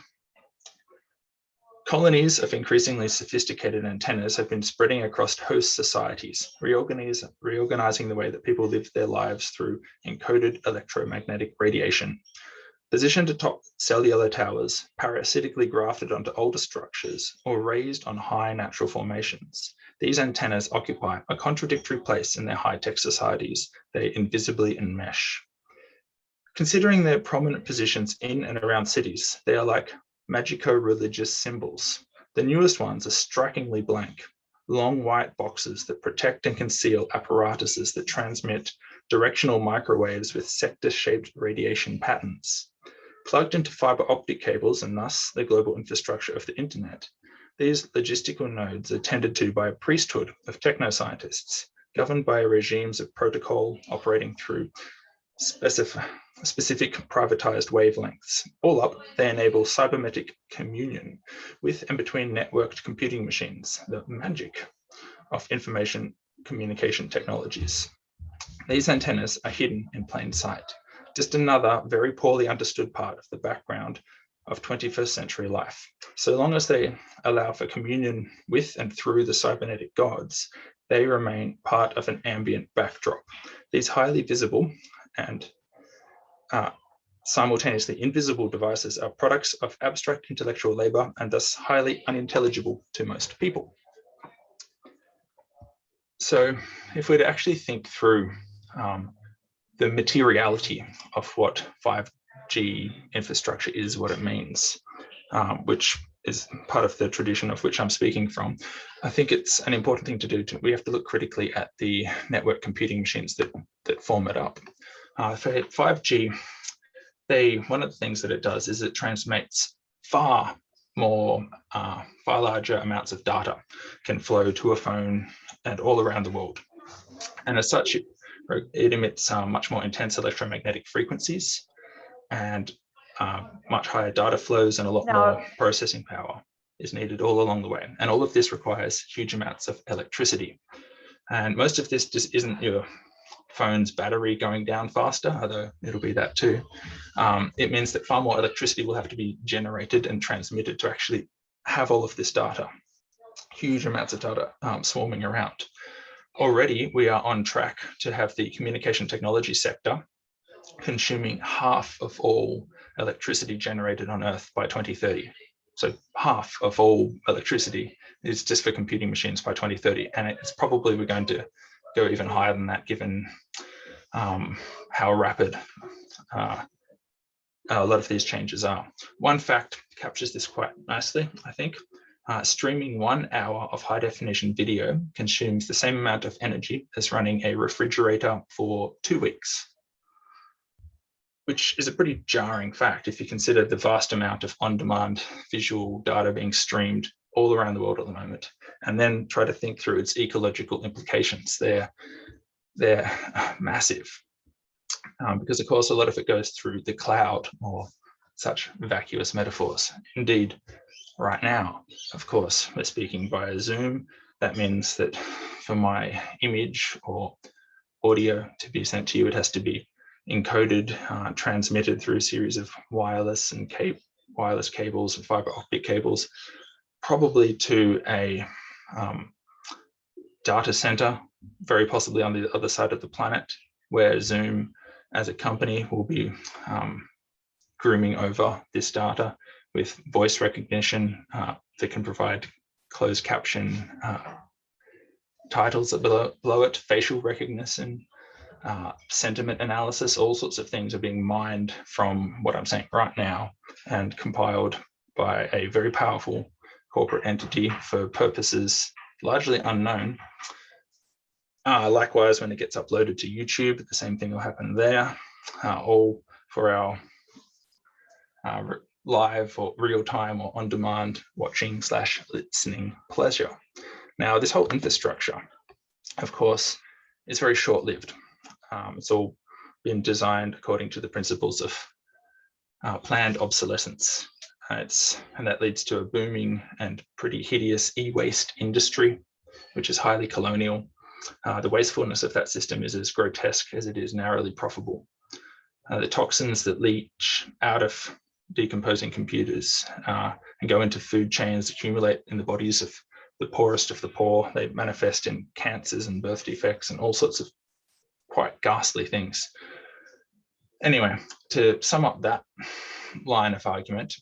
Colonies of increasingly sophisticated antennas have been spreading across host societies, reorganizing the way that people live their lives through encoded electromagnetic radiation. Positioned atop cellular towers, parasitically grafted onto older structures, or raised on high natural formations, these antennas occupy a contradictory place in their high-tech societies. They invisibly enmesh. Considering their prominent positions in and around cities, they are like magico-religious symbols. The newest ones are strikingly blank, long white boxes that protect and conceal apparatuses that transmit directional microwaves with sector-shaped radiation patterns. Plugged into fiber optic cables and thus the global infrastructure of the internet, these logistical nodes are tended to by a priesthood of technoscientists, governed by regimes of protocol operating through specific privatized wavelengths. All up, they enable cybernetic communion with and between networked computing machines, the magic of information communication technologies. These antennas are hidden in plain sight, just another very poorly understood part of the background of 21st century life. So long as they allow for communion with and through the cybernetic gods, they remain part of an ambient backdrop. These highly visible and simultaneously invisible devices are products of abstract intellectual labor and thus highly unintelligible to most people. So if we're to actually think through the materiality of what 5G infrastructure is, what it means, which is part of the tradition of which I'm speaking from, I think it's an important thing to do. We have to look critically at the network computing machines that form it up. For 5G, one of the things that it does is it transmits far larger amounts of data can flow to a phone and all around the world. And as such, it emits much more intense electromagnetic frequencies and much higher data flows, and a lot more processing power is needed all along the way. And all of this requires huge amounts of electricity. And most of this just isn't your phone's battery going down faster, although it'll be that too. It means that far more electricity will have to be generated and transmitted to actually have all of this data, huge amounts of data swarming around. Already, we are on track to have the communication technology sector consuming half of all electricity generated on Earth by 2030. So half of all electricity is just for computing machines by 2030. And it's probably we're going to go even higher than that, given how rapid a lot of these changes are. One fact captures this quite nicely, I think. Streaming 1 hour of high definition video consumes the same amount of energy as running a refrigerator for 2 weeks, which is a pretty jarring fact if you consider the vast amount of on-demand visual data being streamed all around the world at the moment, and then try to think through its ecological implications. They're massive, because of course a lot of it goes through the cloud, or such vacuous metaphors. Indeed, right now, of course, we're speaking via Zoom. That means that for my image or audio to be sent to you, it has to be encoded, transmitted through a series of wireless and wireless cables and fiber optic cables, probably to a data center, very possibly on the other side of the planet, where Zoom as a company will be grooming over this data with voice recognition that can provide closed caption titles below it, facial recognition, sentiment analysis. All sorts of things are being mined from what I'm saying right now and compiled by a very powerful corporate entity for purposes largely unknown. Likewise, when it gets uploaded to YouTube, the same thing will happen there, all for our live or real-time or on-demand watching / listening pleasure. Now, this whole infrastructure, of course, is very short-lived. It's all been designed according to the principles of planned obsolescence. And that leads to a booming and pretty hideous e-waste industry, which is highly colonial. The wastefulness of that system is as grotesque as it is narrowly profitable. The toxins that leach out of decomposing computers and go into food chains, accumulate in the bodies of the poorest of the poor. They manifest in cancers and birth defects and all sorts of quite ghastly things. Anyway, to sum up that line of argument,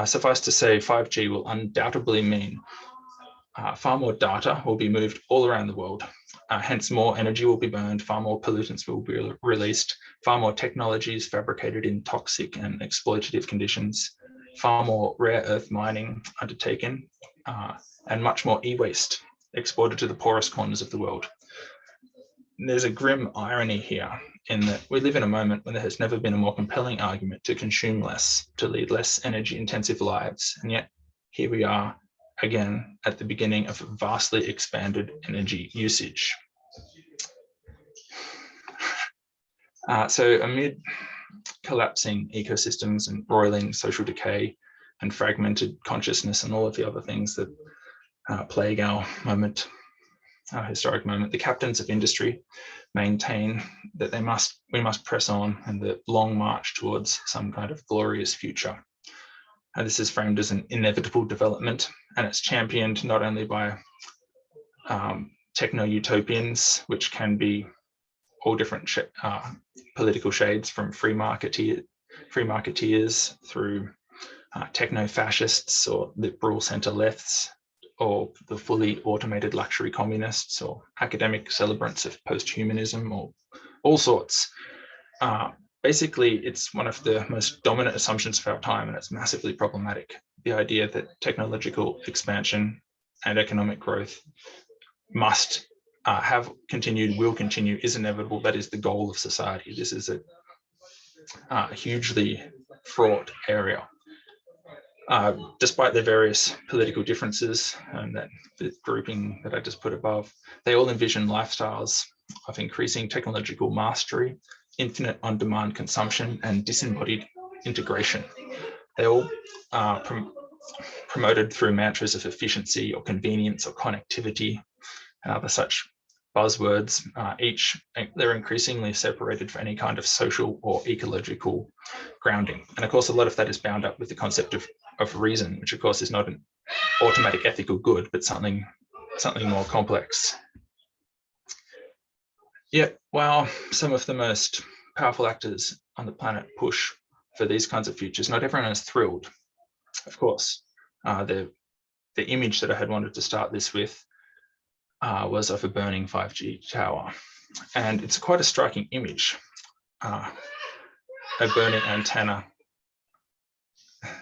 suffice to say 5G will undoubtedly mean far more data will be moved all around the world. Hence, more energy will be burned, far more pollutants will be released, far more technologies fabricated in toxic and exploitative conditions, far more rare earth mining undertaken, and much more e-waste exported to the poorest corners of the world. There's a grim irony here in that we live in a moment when there has never been a more compelling argument to consume less, to lead less energy-intensive lives, and yet here we are again at the beginning of vastly expanded energy usage. So amid collapsing ecosystems and roiling social decay and fragmented consciousness and all of the other things that plague our moment, our historic moment, the captains of industry maintain that we must press on in the long march towards some kind of glorious future. And this is framed as an inevitable development, and it's championed not only by techno-utopians, which can be all different political shades, from free marketeers through techno-fascists or liberal centre-lefts, or the fully automated luxury communists, or academic celebrants of post-humanism, or all sorts. Basically, it's one of the most dominant assumptions of our time, and it's massively problematic. The idea that technological expansion and economic growth must have continued, will continue, is inevitable. That is the goal of society. This is a hugely fraught area. Despite their various political differences and that the grouping that I just put above, they all envision lifestyles of increasing technological mastery, infinite on-demand consumption, and disembodied integration. They all promoted through mantras of efficiency or convenience or connectivity and other such buzzwords. They're increasingly separated for any kind of social or ecological grounding. And of course, a lot of that is bound up with the concept of reason, which of course is not an automatic ethical good, but something more complex. Yet, while some of the most powerful actors on the planet push for these kinds of futures, not everyone is thrilled. Of course, the image that I had wanted to start this with was of a burning 5G tower. And it's quite a striking image, a burning antenna.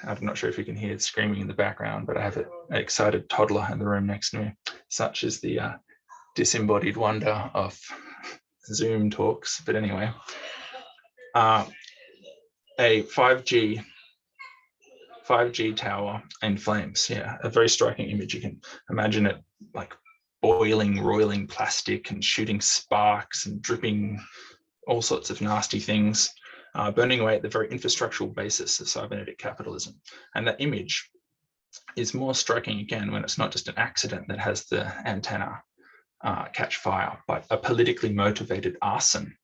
I'm not sure if you can hear it screaming in the background, but I have an excited toddler in the room next to me. Such is the disembodied wonder of Zoom talks. But anyway, a 5G 5G tower in flames. Yeah, a very striking image. You can imagine it like boiling, roiling plastic and shooting sparks and dripping all sorts of nasty things, burning away at the very infrastructural basis of cybernetic capitalism. And that image is more striking again when it's not just an accident that has the antenna catch fire, but a politically motivated arson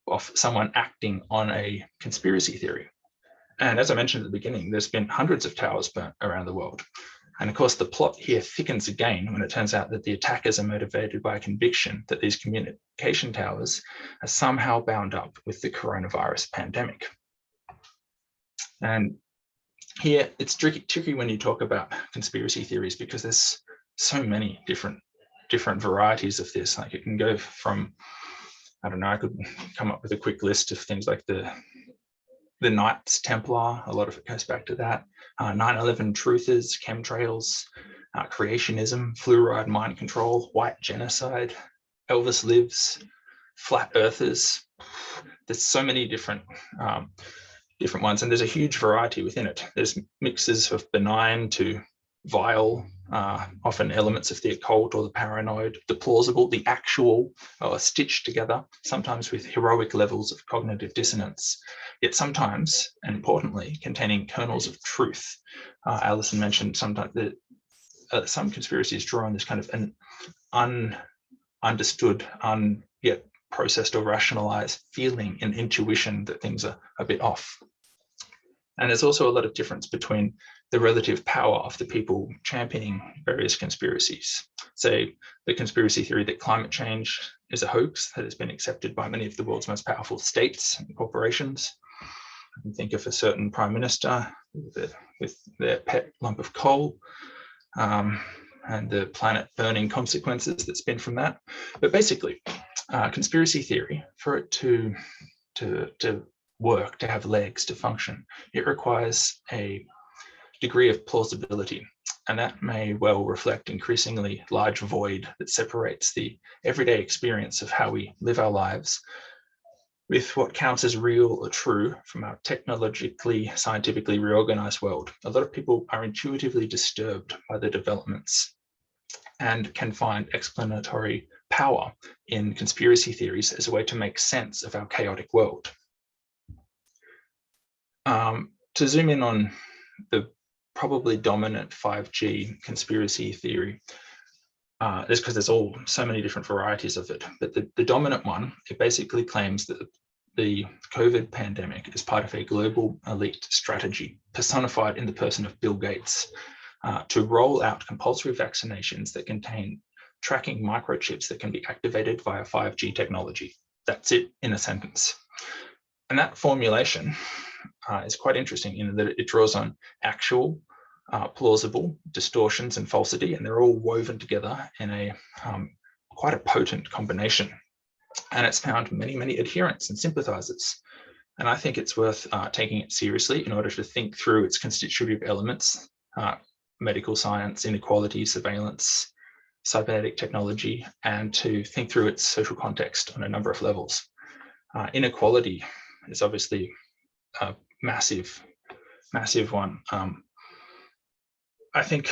of someone acting on a conspiracy theory. And as I mentioned at the beginning, there's been hundreds of towers burnt around the world. And of course, the plot here thickens again when it turns out that the attackers are motivated by a conviction that these communication towers are somehow bound up with the coronavirus pandemic. And here, it's tricky when you talk about conspiracy theories because there's so many different varieties of this. Like it can go from, I don't know, I could come up with a quick list of things like the Knights Templar, a lot of it goes back to that. 9/11 truthers, chemtrails, creationism, fluoride mind control, white genocide, Elvis lives, flat earthers. There's so many different ones, and there's a huge variety within it. There's mixes of benign to vile, often elements of the occult or the paranoid, the plausible, the actual, stitched together, sometimes with heroic levels of cognitive dissonance, yet sometimes, and importantly, containing kernels of truth. Allison mentioned sometimes that some conspiracies draw on this kind of an understood, yet processed or rationalized feeling and intuition that things are a bit off. And there's also a lot of difference between the relative power of the people championing various conspiracies. Say, the conspiracy theory that climate change is a hoax that has been accepted by many of the world's most powerful states and corporations. I can think of a certain prime minister with their pet lump of coal and the planet burning consequences that spin from that. But basically, conspiracy theory, for it to work, to have legs, to function, it requires a degree of plausibility. And that may well reflect increasingly large void that separates the everyday experience of how we live our lives with what counts as real or true from our technologically, scientifically reorganized world. A lot of people are intuitively disturbed by the developments and can find explanatory power in conspiracy theories as a way to make sense of our chaotic world. To zoom in on the probably dominant 5G conspiracy theory, is because there's so many different varieties of it, but the dominant one, it basically claims that the COVID pandemic is part of a global elite strategy personified in the person of Bill Gates to roll out compulsory vaccinations that contain tracking microchips that can be activated via 5G technology. That's it in a sentence. And that formulation is quite interesting in that it draws on actual, plausible distortions and falsity, and they're all woven together in a quite a potent combination. And it's found many, many adherents and sympathizers. And I think it's worth taking it seriously in order to think through its constitutive elements, medical science, inequality, surveillance, cybernetic technology, and to think through its social context on a number of levels. Inequality is obviously a massive one. I think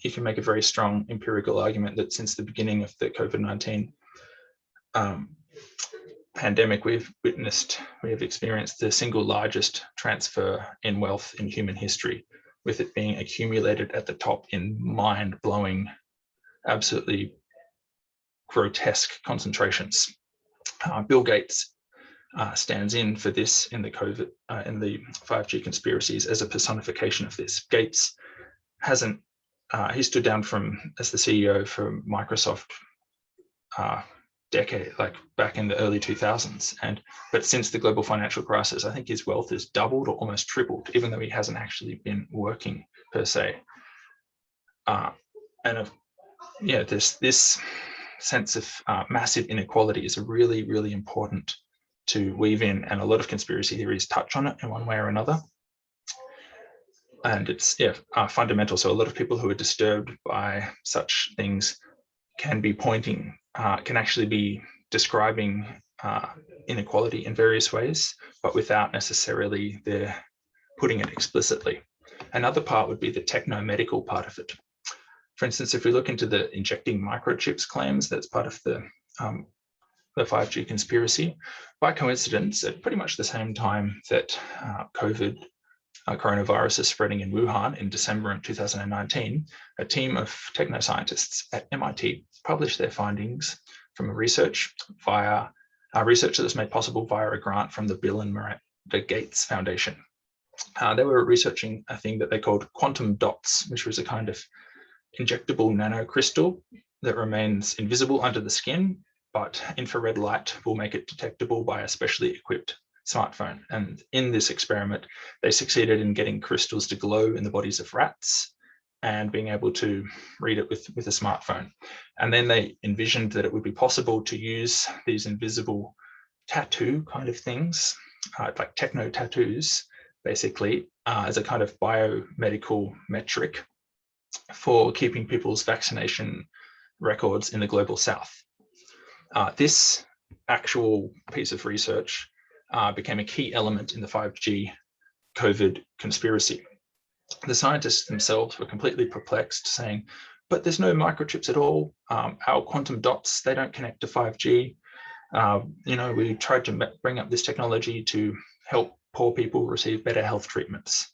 you can make a very strong empirical argument that since the beginning of the COVID-19 pandemic, we have experienced the single largest transfer in wealth in human history, with it being accumulated at the top in mind-blowing, absolutely grotesque concentrations. Bill Gates stands in for this in the 5G conspiracies as a personification of this. Gates hasn't, he stood down as the CEO for Microsoft decade, like back in the early 2000s. But since the global financial crisis, I think his wealth has doubled or almost tripled, even though he hasn't actually been working per se. This sense of massive inequality is really, really important to weave in, and a lot of conspiracy theories touch on it in one way or another. And it's fundamental. So a lot of people who are disturbed by such things can actually be describing inequality in various ways, but without necessarily putting it explicitly. Another part would be the techno-medical part of it. For instance, if we look into the injecting microchips claims, that's part of the 5G conspiracy. By coincidence, at pretty much the same time that coronavirus is spreading in Wuhan in December of 2019, a team of techno-scientists at MIT published their findings from a research that was made possible via a grant from the Bill and Melinda Gates Foundation. They were researching a thing that they called quantum dots, which was a kind of injectable nanocrystal that remains invisible under the skin, but infrared light will make it detectable by a specially equipped smartphone. And in this experiment, they succeeded in getting crystals to glow in the bodies of rats and being able to read it with a smartphone. And then they envisioned that it would be possible to use these invisible tattoo kind of things, like techno tattoos, basically, as a kind of biomedical metric for keeping people's vaccination records in the global south. This actual piece of research became a key element in the 5G COVID conspiracy. The scientists themselves were completely perplexed, saying, but there's no microchips at all. Our quantum dots, they don't connect to 5G. We tried to bring up this technology to help poor people receive better health treatments.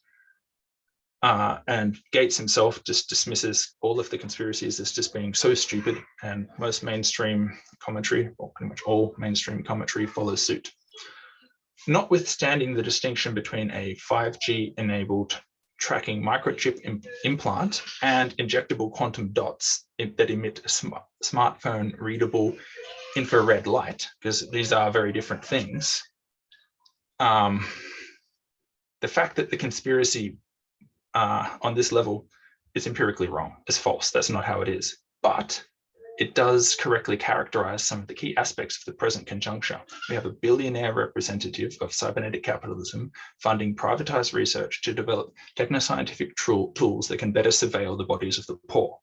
And Gates himself just dismisses all of the conspiracies as just being so stupid, and most mainstream commentary, or pretty much all mainstream commentary, follows suit. Notwithstanding the distinction between a 5G-enabled tracking microchip implant and injectable quantum dots that emit a smartphone-readable infrared light, because these are very different things, the fact that the conspiracy on this level is empirically wrong, is false. That's not how it is. But it does correctly characterize some of the key aspects of the present conjuncture. We have a billionaire representative of cybernetic capitalism funding privatized research to develop technoscientific tools that can better surveil the bodies of the poor.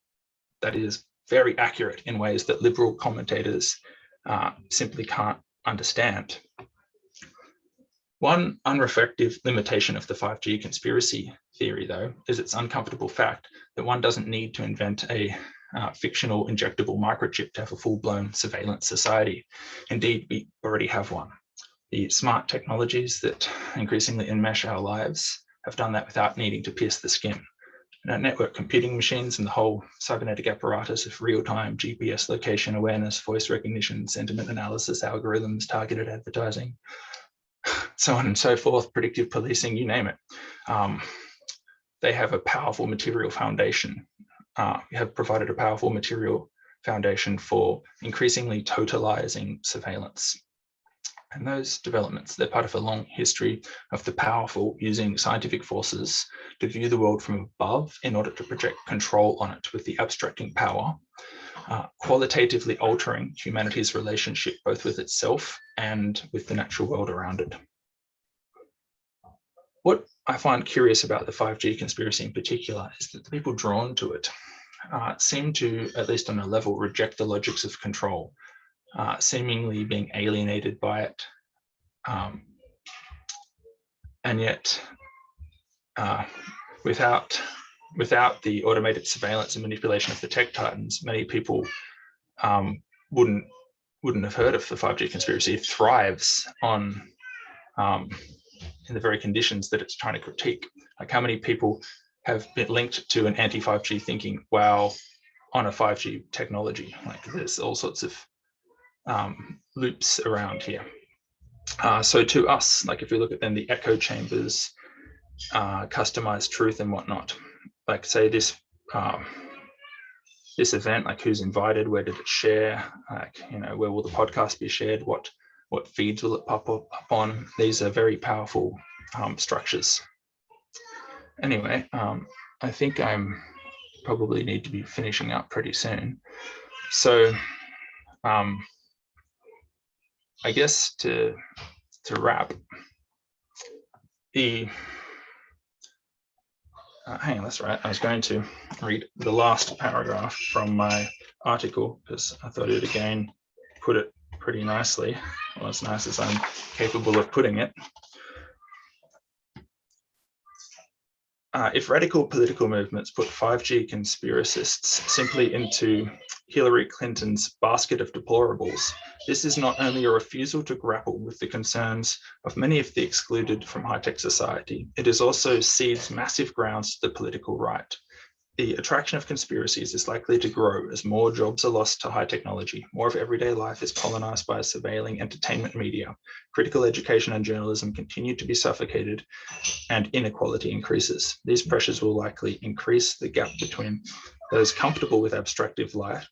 That is very accurate in ways that liberal commentators simply can't understand. One unreflective limitation of the 5G conspiracy theory, though, is its uncomfortable fact that one doesn't need to invent a fictional injectable microchip to have a full-blown surveillance society. Indeed, we already have one. The smart technologies that increasingly enmesh our lives have done that without needing to pierce the skin. Network computing machines and the whole cybernetic apparatus of real-time GPS location awareness, voice recognition, sentiment analysis, algorithms, targeted advertising, so on and so forth, predictive policing, you name it. They have a powerful material foundation. Have provided a powerful material foundation for increasingly totalizing surveillance. And those developments, they're part of a long history of the powerful using scientific forces to view the world from above in order to project control on it with the abstracting power, qualitatively altering humanity's relationship both with itself and with the natural world around it. What I find curious about the 5G conspiracy in particular is that the people drawn to it seem to, at least on a level, reject the logics of control, seemingly being alienated by it. And yet, without the automated surveillance and manipulation of the tech titans, many people wouldn't have heard of the 5G conspiracy. It thrives on in the very conditions that it's trying to critique. Like, how many people have been linked to an anti-5G thinking while on a 5G technology? Like, there's all sorts of loops around here. So to us, like, if we look at then the echo chambers, customized truth and whatnot, like, say this this event, like, who's invited, where did it share, like, where will the podcast be shared, what feeds will it pop up on? These are very powerful structures. Anyway, I think I'm probably need to be finishing up pretty soon. So I guess to wrap, hang on, that's right. I was going to read the last paragraph from my article because I thought it again put it pretty nicely, well, as nice as I'm capable of putting it. If radical political movements put 5G conspiracists simply into Hillary Clinton's basket of deplorables, this is not only a refusal to grapple with the concerns of many of the excluded from high-tech society, it is also seeds massive grounds to the political right. The attraction of conspiracies is likely to grow as more jobs are lost to high technology, more of everyday life is colonized by surveilling entertainment media, critical education and journalism continue to be suffocated, and inequality increases. These pressures will likely increase the gap between those comfortable with abstracted life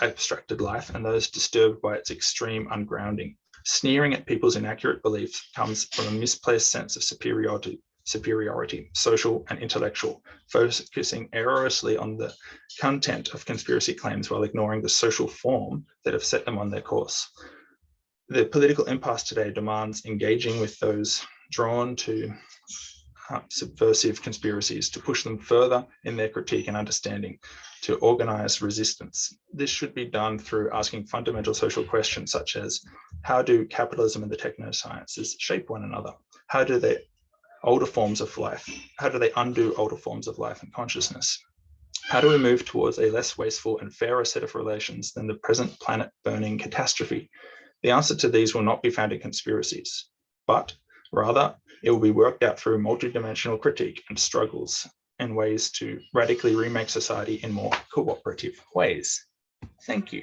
and those disturbed by its extreme ungrounding. Sneering at people's inaccurate beliefs comes from a misplaced sense of superiority, social and intellectual, focusing erroneously on the content of conspiracy claims while ignoring the social form that have set them on their course. The political impasse today demands engaging with those drawn to subversive conspiracies to push them further in their critique and understanding, to organize resistance. This should be done through asking fundamental social questions such as, how do capitalism and the technosciences shape one another? How do they older forms of life? How do they undo older forms of life and consciousness? How do we move towards a less wasteful and fairer set of relations than the present planet-burning catastrophe? The answer to these will not be found in conspiracies, but rather it will be worked out through multidimensional critique and struggles and ways to radically remake society in more cooperative ways. Thank you.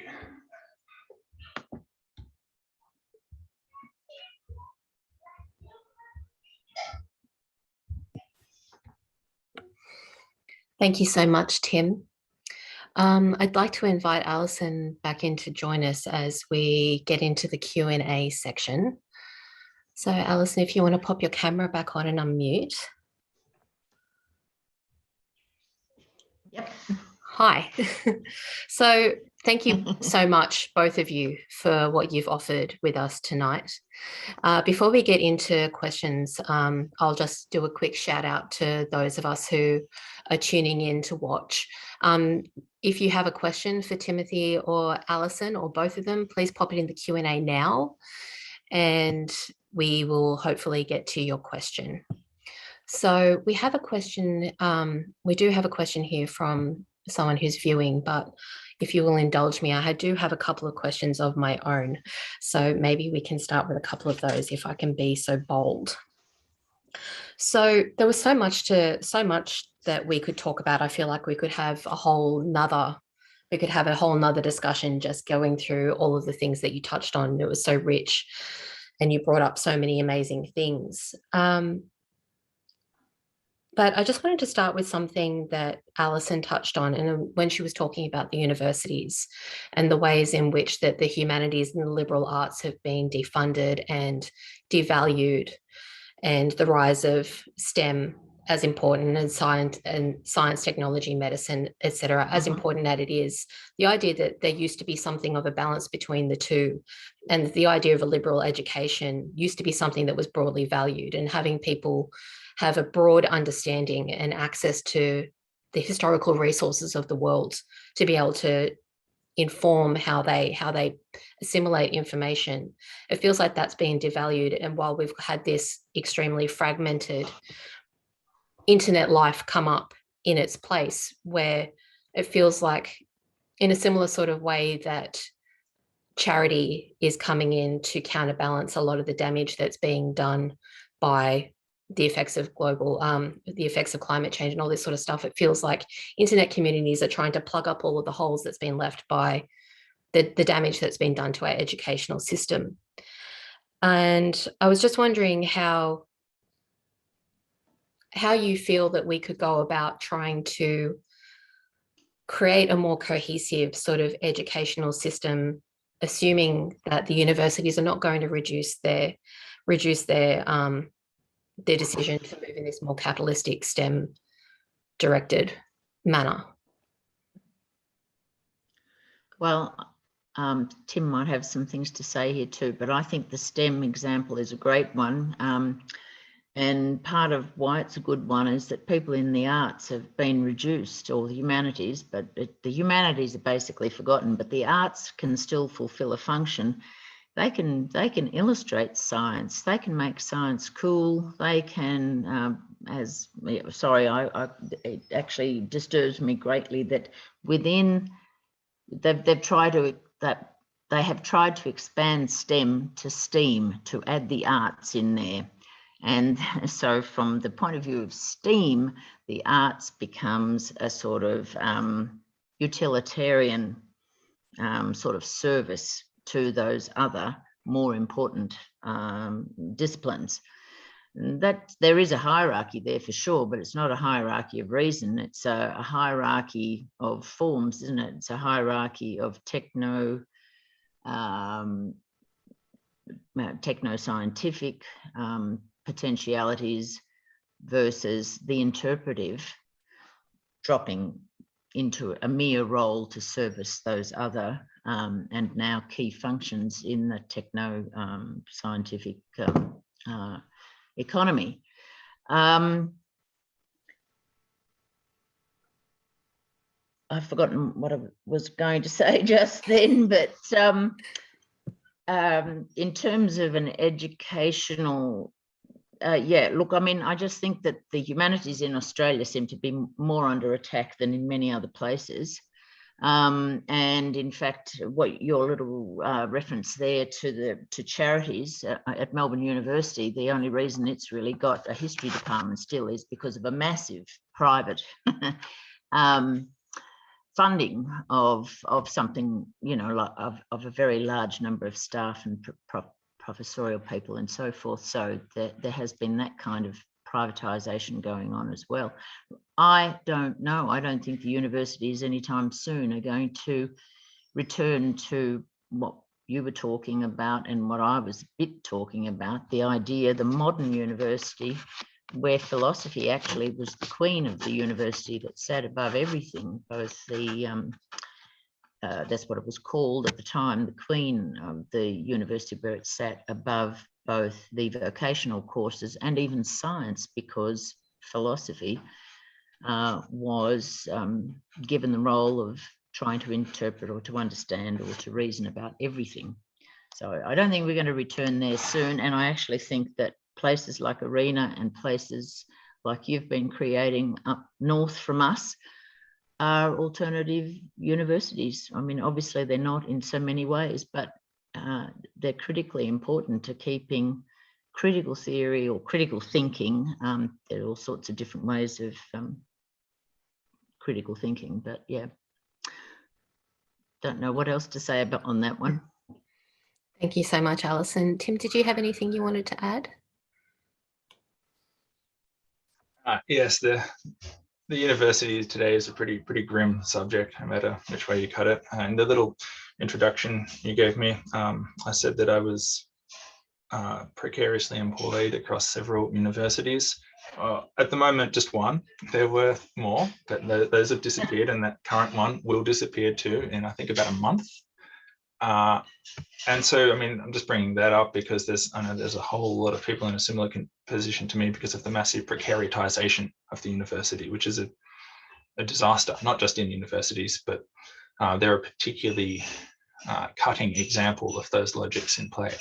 Thank you so much, Tim. I'd like to invite Allison back in to join us as we get into the Q&A section. So Allison, if you want to pop your camera back on and unmute. Yep. Hi. So thank you so much, both of you, for what you've offered with us tonight. Before we get into questions, I'll just do a quick shout out to those of us who are tuning in to watch. If you have a question for Timothy or Allison or both of them, please pop it in the Q&A now, and we will hopefully get to your question. So we have a question, we do have a question here from someone who's viewing, but if you will indulge me, I do have a couple of questions of my own. So maybe we can start with a couple of those if I can be so bold. So there was so much that we could talk about. I feel like we could have a whole nother discussion just going through all of the things that you touched on. It was so rich and you brought up so many amazing things. But I just wanted to start with something that Allison touched on, and when she was talking about the universities and the ways in which that the humanities and the liberal arts have been defunded and devalued, and the rise of STEM as important, and science, technology, medicine, etc., as important as it is, the idea that there used to be something of a balance between the two, and the idea of a liberal education used to be something that was broadly valued, and having people have a broad understanding and access to the historical resources of the world to be able to inform how they assimilate information. It feels like that's being devalued. And while we've had this extremely fragmented internet life come up in its place, where it feels like in a similar sort of way that charity is coming in to counterbalance a lot of the damage that's being done by the effects of the effects of climate change and all this sort of stuff. It feels like internet communities are trying to plug up all of the holes that's been left by the damage that's been done to our educational system. And I was just wondering how you feel that we could go about trying to create a more cohesive sort of educational system, assuming that the universities are not going to reduce their decision to move in this more capitalistic STEM directed manner. Well, Tim might have some things to say here too, but I think the STEM example is a great one. And part of why it's a good one is that people in the arts have been reduced, or the humanities, but the humanities are basically forgotten, but the arts can still fulfill a function. They can illustrate science. They can make science cool. They can sorry, it actually disturbs me greatly that within they have tried to expand STEM to STEAM, to add the arts in there. And so from the point of view of STEAM, the arts becomes a sort of utilitarian sort of service to those other more important disciplines. That there is a hierarchy there for sure, but it's not a hierarchy of reason. It's a hierarchy of forms, isn't it? It's a hierarchy of techno-scientific potentialities versus the interpretive dropping into a mere role to service those other and now key functions in the techno-scientific economy. I've forgotten what I was going to say just then, but in terms of an educational, yeah, look, I mean, I just think that the humanities in Australia seem to be more under attack than in many other places. And in fact, what your little reference there to charities at Melbourne University, the only reason it's really got a history department still is because of a massive private funding of something, you know, like of a very large number of staff and professorial people and so forth. So there has been that kind of privatisation going on as well. I don't know. I don't think the universities anytime soon are going to return to what you were talking about and what I was a bit talking about, the idea, the modern university, where philosophy actually was the queen of the university that sat above everything, both the, that's what it was called at the time, the queen of the university, where it sat above both the vocational courses and even science, because philosophy was given the role of trying to interpret or to understand or to reason about everything. So I don't think we're going to return there soon. And I actually think that places like Arena and places like you've been creating up north from us are alternative universities. I mean, obviously they're not in so many ways, but they're critically important to keeping critical theory or critical thinking. There are all sorts of different ways of critical thinking, but yeah, don't know what else to say about on that one. Thank you so much, Alison. Tim, did you have anything you wanted to add? Yes, the university today is a pretty grim subject, no matter which way you cut it. And the little introduction you gave me, I said that I was precariously employed across several universities. At the moment, just one. There were more, but those have disappeared, and that current one will disappear too in, I think, about a month. And so, I mean, I'm just bringing that up because I know there's a whole lot of people in a similar position to me because of the massive precaritization of the university, which is a disaster, not just in universities, but they're a particularly cutting example of those logics in play.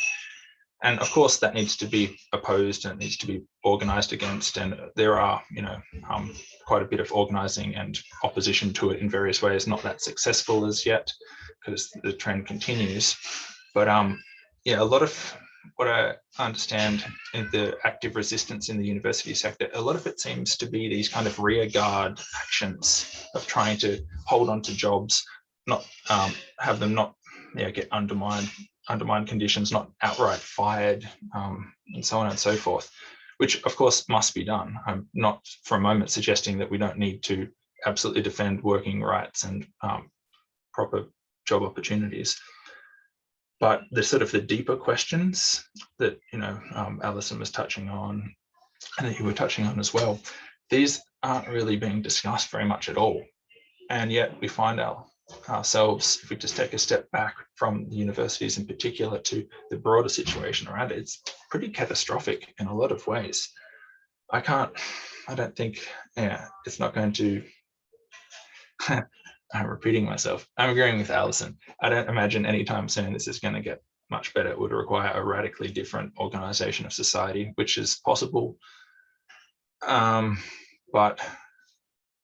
And of course, that needs to be opposed and it needs to be organized against. And there are, you know, quite a bit of organizing and opposition to it in various ways, not that successful as yet because the trend continues. But yeah, a lot of what I understand in the active resistance in the university sector, a lot of it seems to be these kind of rearguard actions of trying to hold on to jobs, not have them not get undermined conditions, not outright fired, and so on and so forth, which of course must be done. I'm not for a moment suggesting that we don't need to absolutely defend working rights and proper job opportunities. But the sort of the deeper questions that, you know, Allison was touching on and that you were touching on as well, these aren't really being discussed very much at all. And yet we find ourselves, if we just take a step back from the universities in particular to the broader situation around it, it's pretty catastrophic in a lot of ways. I don't think, it's not going to, I'm repeating myself. I'm agreeing with Allison. I don't imagine anytime soon this is going to get much better. It would require a radically different organization of society, which is possible But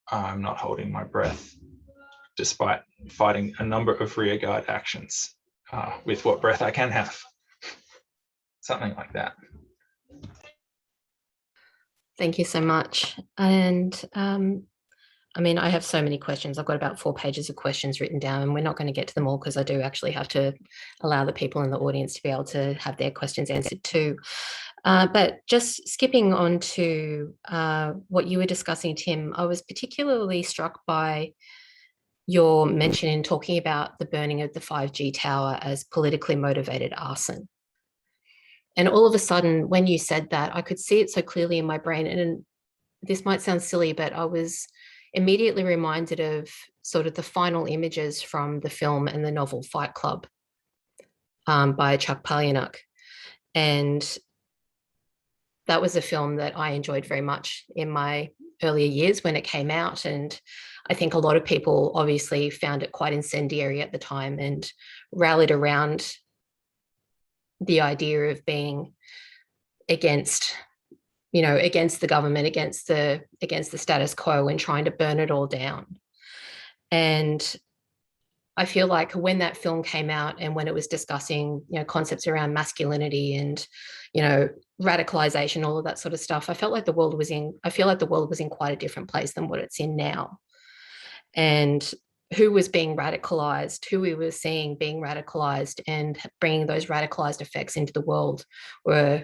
I'm not holding my breath, despite fighting a number of rearguard actions with what breath I can have. Something like that. Thank you so much. And I mean, I have so many questions. I've got about 4 pages of questions written down, and we're not going to get to them all because I do actually have to allow the people in the audience to be able to have their questions answered too. But just skipping on to what you were discussing, Tim, I was particularly struck by your mention in talking about the burning of the 5G tower as politically motivated arson. And all of a sudden, when you said that, I could see it so clearly in my brain. And this might sound silly, but I was immediately reminded of sort of the final images from the film and the novel Fight Club by Chuck Palahniuk. And that was a film that I enjoyed very much in my earlier years when it came out. And I think a lot of people obviously found it quite incendiary at the time and rallied around the idea of being against, you know, against the government, against the status quo, and trying to burn it all down. And I feel like when that film came out and when it was discussing, you know, concepts around masculinity and, you know, radicalization, all of that sort of stuff, I feel like the world was in quite a different place than what it's in now. And who was being radicalized, who we were seeing being radicalized and bringing those radicalized effects into the world were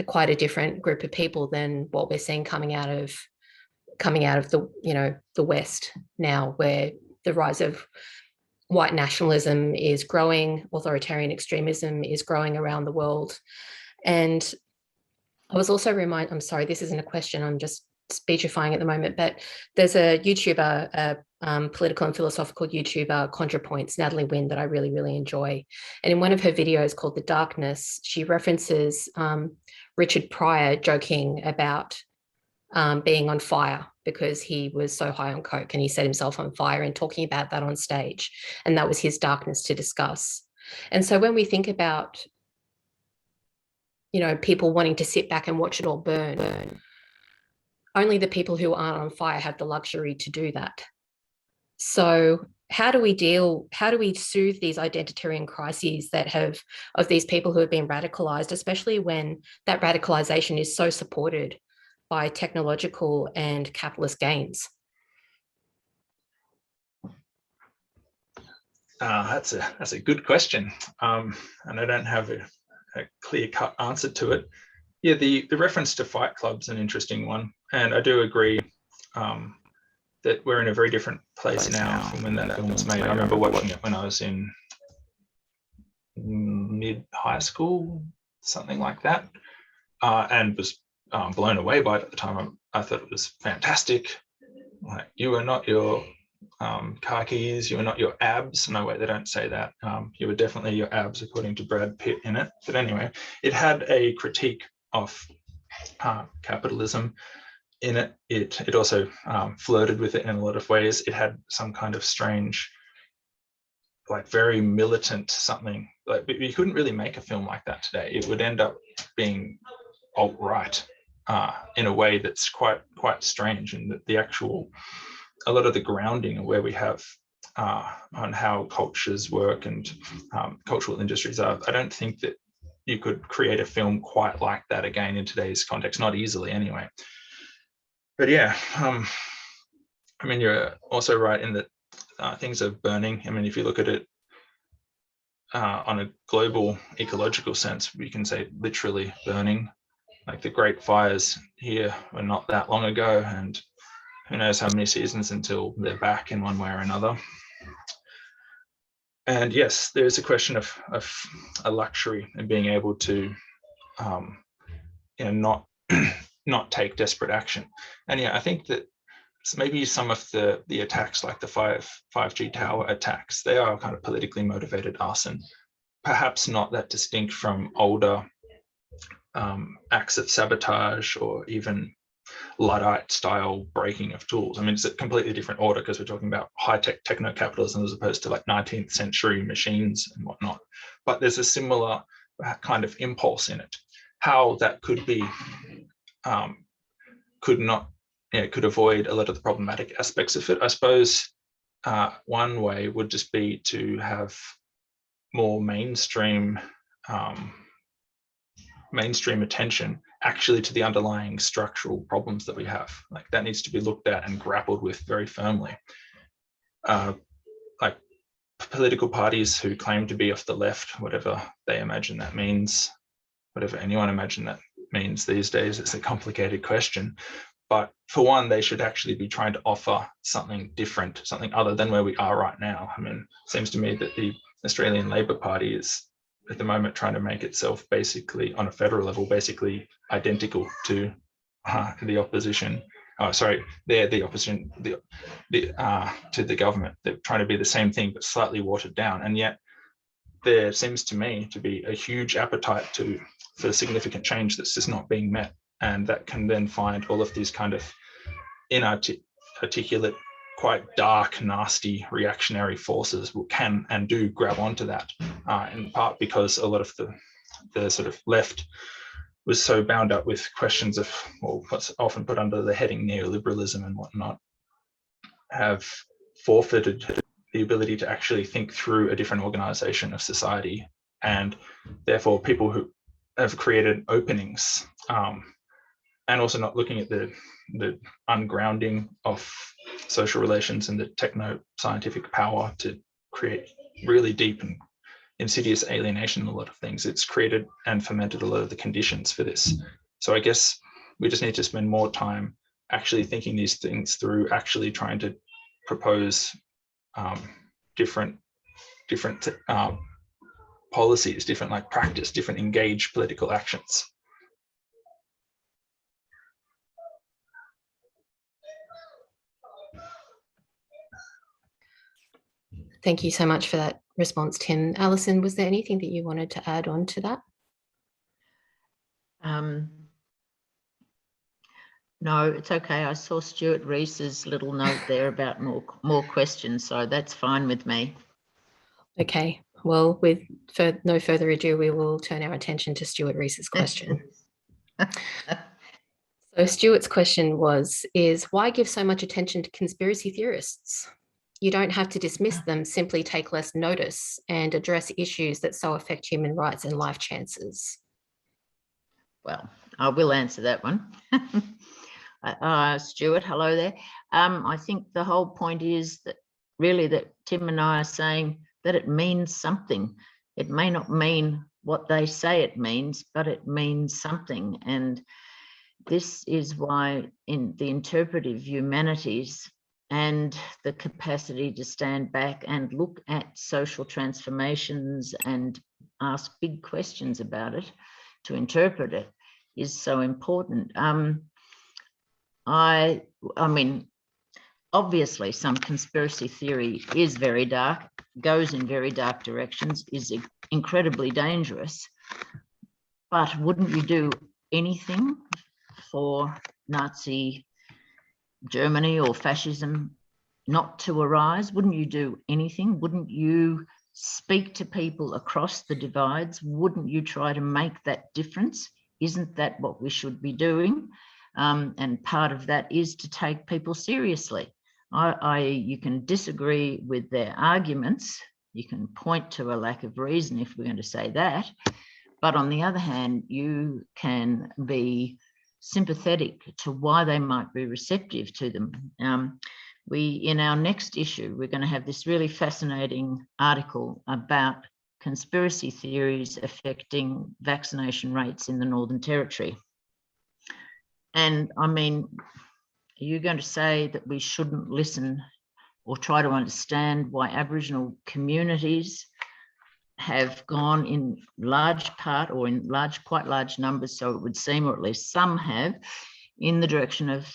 quite a different group of people than what we're seeing coming out of the, you know, the West now, where the rise of white nationalism is growing, authoritarian extremism is growing around the world. And I was also I'm sorry, this isn't a question, I'm just speechifying at the moment, but there's a YouTuber, a political and philosophical YouTuber, ContraPoints, Natalie Wynn, that I really, really enjoy. And in one of her videos called The Darkness, she references Richard Pryor joking about being on fire because he was so high on coke and he set himself on fire, and talking about that on stage. And that was his darkness to discuss. And so when we think about, you know, people wanting to sit back and watch it all burn, only the people who aren't on fire have the luxury to do that. So how do we soothe these identitarian crises of these people who have been radicalized, especially when that radicalization is so supported by technological and capitalist gains? That's a good question, and I don't have a clear-cut answer to it. Yeah, the reference to Fight Club's an interesting one, and I do agree that we're in a very different place now from when that film was made. I remember watching it when I was in mid-high school, something like that, and was blown away by it at the time. I thought it was fantastic. Like, you are not your car keys, you are not your abs. No way, they don't say that. You were definitely your abs, according to Brad Pitt in it. But anyway, it had a critique of capitalism in it. It also flirted with it in a lot of ways. It had some kind of strange, like very militant something. Like, you couldn't really make a film like that today. It would end up being alt-right in a way that's quite strange, and that a lot of the grounding of where we have on how cultures work and cultural industries are, I don't think that you could create a film quite like that again in today's context, not easily anyway. But yeah, I mean, you're also right in that things are burning. I mean, if you look at it on a global ecological sense, we can say literally burning. Like, the Great Fires here were not that long ago, and who knows how many seasons until they're back in one way or another. And yes, there is a question of a luxury and being able to, not take desperate action. And yeah, I think that maybe some of the attacks, like the 5G tower attacks, they are kind of politically motivated arson. Perhaps not that distinct from older acts of sabotage or even Luddite style breaking of tools. I mean, it's a completely different order because we're talking about high-tech techno-capitalism as opposed to like 19th century machines and whatnot. But there's a similar kind of impulse in it. How that could be could avoid a lot of the problematic aspects of it. I suppose one way would just be to have more mainstream attention actually to the underlying structural problems that we have. Like that needs to be looked at and grappled with very firmly. Like political parties who claim to be of the left, whatever they imagine that means, whatever anyone imagine that means these days, it's a complicated question. But for one, they should actually be trying to offer something different, something other than where we are right now. I mean, it seems to me that the Australian Labor Party is at the moment trying to make itself basically on a federal level, basically identical to the opposition. Oh, sorry, they're the opposition to the government. They're trying to be the same thing, but slightly watered down. And yet there seems to me to be a huge appetite for significant change that's just not being met. And that can then find all of these kind of inarticulate, quite dark, nasty reactionary forces can and do grab onto that, in part because a lot of the sort of left was so bound up with questions of, well, what's often put under the heading neoliberalism and whatnot, have forfeited the ability to actually think through a different organization of society. And therefore people who have created openings, and also not looking at the ungrounding of social relations and the techno-scientific power to create really deep and insidious alienation in a lot of things. It's created and fermented a lot of the conditions for this. So I guess we just need to spend more time actually thinking these things through, actually trying to propose different policies, different like practice, different engaged political actions. Thank you so much for that response, Tim. Allison, was there anything that you wanted to add on to that? No, it's okay. I saw Stuart Reese's little note there about more questions, so that's fine with me. Okay, well, with no further ado, we will turn our attention to Stuart Reese's question. So Stuart's question is why give so much attention to conspiracy theorists? You don't have to dismiss them, simply take less notice and address issues that so affect human rights and life chances. Well, I will answer that one. Stuart, hello there. I think the whole point is that really that Tim and I are saying that it means something. It may not mean what they say it means, but it means something. And this is why in the interpretive humanities and the capacity to stand back and look at social transformations and ask big questions about it, to interpret it, is so important. I mean, obviously some conspiracy theory is very dark, goes in very dark directions, is incredibly dangerous, but wouldn't you do anything for Nazi Germany or fascism not to arise? Wouldn't you do anything? Wouldn't you speak to people across the divides? Wouldn't you try to make that difference? Isn't that what we should be doing? And part of that is to take people seriously. You can disagree with their arguments. You can point to a lack of reason if we're going to say that. But on the other hand, you can be sympathetic to why they might be receptive to them. In our next issue, we're going to have this really fascinating article about conspiracy theories affecting vaccination rates in the Northern Territory. And I mean, are you going to say that we shouldn't listen or try to understand why Aboriginal communities have gone in large part or in quite large numbers, so it would seem, or at least some have, in the direction of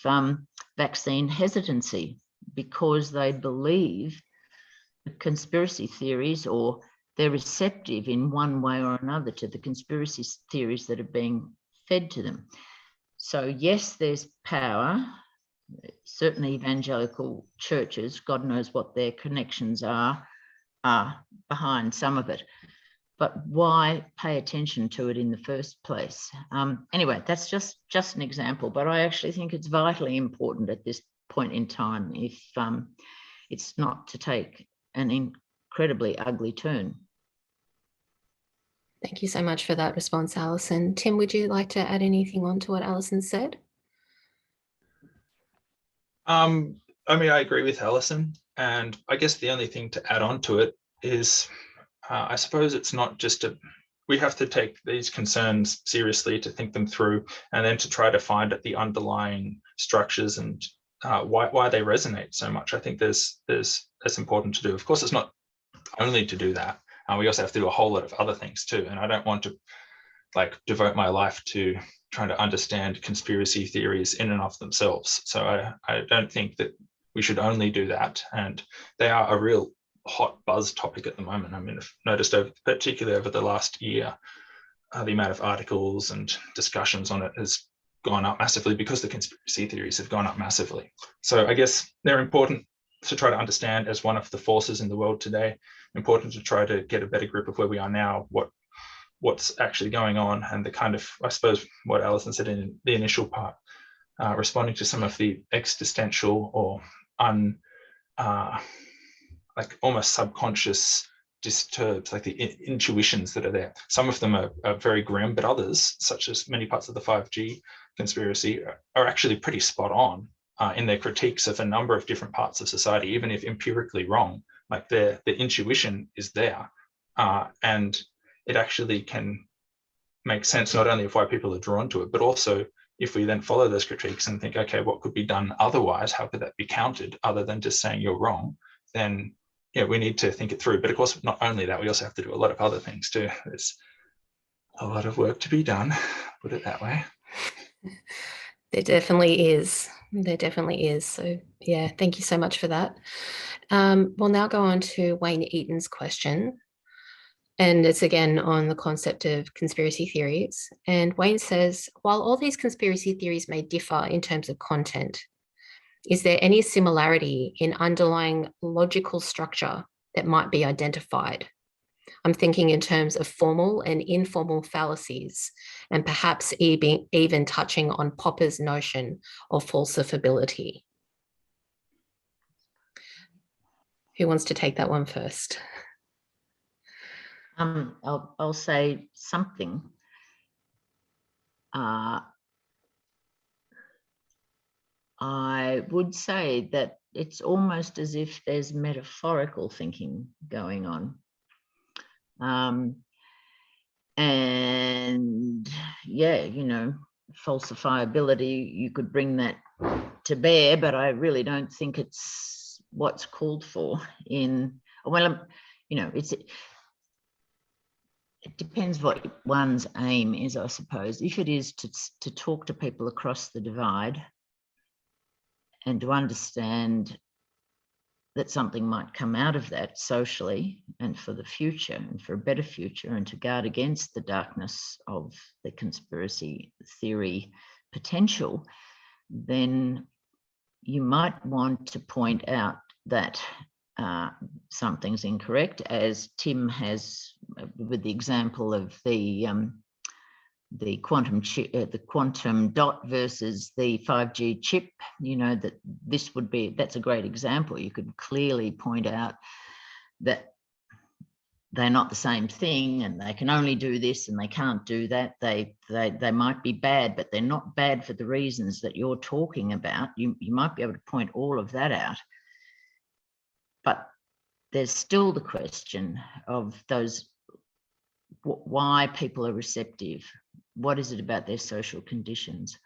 vaccine hesitancy because they believe conspiracy theories, or they're receptive in one way or another to the conspiracy theories that are being fed to them. So yes, there's power. Certainly evangelical churches, God knows what their connections are behind some of it. but why pay attention to it in the first place? Anyway, that's just an example, but I actually think it's vitally important at this point in time if it's not to take an incredibly ugly turn. Thank you so much for that response, Allison. Tim, would you like to add anything on to what Allison said? I mean, I agree with Allison, and I guess the only thing to add on to it is, I suppose it's not just we have to take these concerns seriously, to think them through, and then to try to find the underlying structures and why they resonate so much. I think that's important to do. Of course, it's not only to do that. We also have to do a whole lot of other things too. And I don't want to devote my life to trying to understand conspiracy theories in and of themselves. So I don't think that we should only do that. And they are a real hot buzz topic at the moment. I mean, I've noticed particularly over the last year, the amount of articles and discussions on it has gone up massively because the conspiracy theories have gone up massively. So I guess they're important to try to understand as one of the forces in the world today, important to try to get a better grip of where we are now, what's actually going on, and the kind of, I suppose, what Allison said in the initial part, responding to some of the existential or almost subconscious disturbs, like the intuitions that are there. Some of them are very grim, but others, such as many parts of the 5G conspiracy, are actually pretty spot on in their critiques of a number of different parts of society, even if empirically wrong. Like the intuition is there, and it actually can make sense not only of why people are drawn to it, but also if we then follow those critiques and think, okay, what could be done otherwise? How could that be countered other than just saying you're wrong? Then we need to think it through. But of course, not only that, we also have to do a lot of other things too. There's a lot of work to be done, put it that way. There definitely is. There definitely is. So yeah, thank you so much for that. We'll now go on to Wayne Eaton's question. And it's again on the concept of conspiracy theories. And Wayne says, while all these conspiracy theories may differ in terms of content, is there any similarity in underlying logical structure that might be identified? I'm thinking in terms of formal and informal fallacies, and perhaps even touching on Popper's notion of falsifiability. Who wants to take that one first? I'll say something. I would say that it's almost as if there's metaphorical thinking going on. And yeah, falsifiability, you could bring that to bear, but I really don't think it's what's called for in, well, it depends what one's aim is, I suppose. If it is to talk to people across the divide and to understand that something might come out of that socially and for the future and for a better future, and to guard against the darkness of the conspiracy theory potential, then you might want to point out that something's incorrect, as Tim has with the example of the quantum chip, the quantum dot versus the 5G chip. That that's a great example. You could clearly point out that they're not the same thing, and they can only do this and they can't do that. They might be bad, but they're not bad for the reasons that you're talking about. You might be able to point all of that out. But there's still the question of why people are receptive. What is it about their social conditions?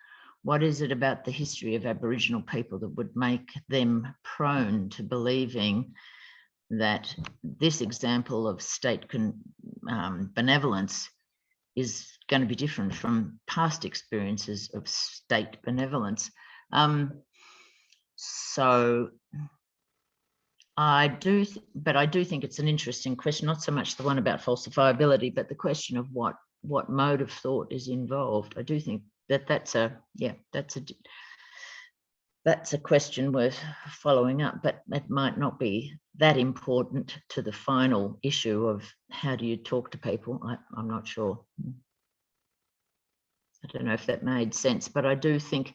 What is it about the history of Aboriginal people that would make them prone to believing that this example of state benevolence is going to be different from past experiences of state benevolence? So I do think it's an interesting question, not so much the one about falsifiability, but the question of what mode of thought is involved. I do think that's that's a question worth following up, but it might not be that important to the final issue of how do you talk to people. I'm not sure. I don't know if that made sense, but I do think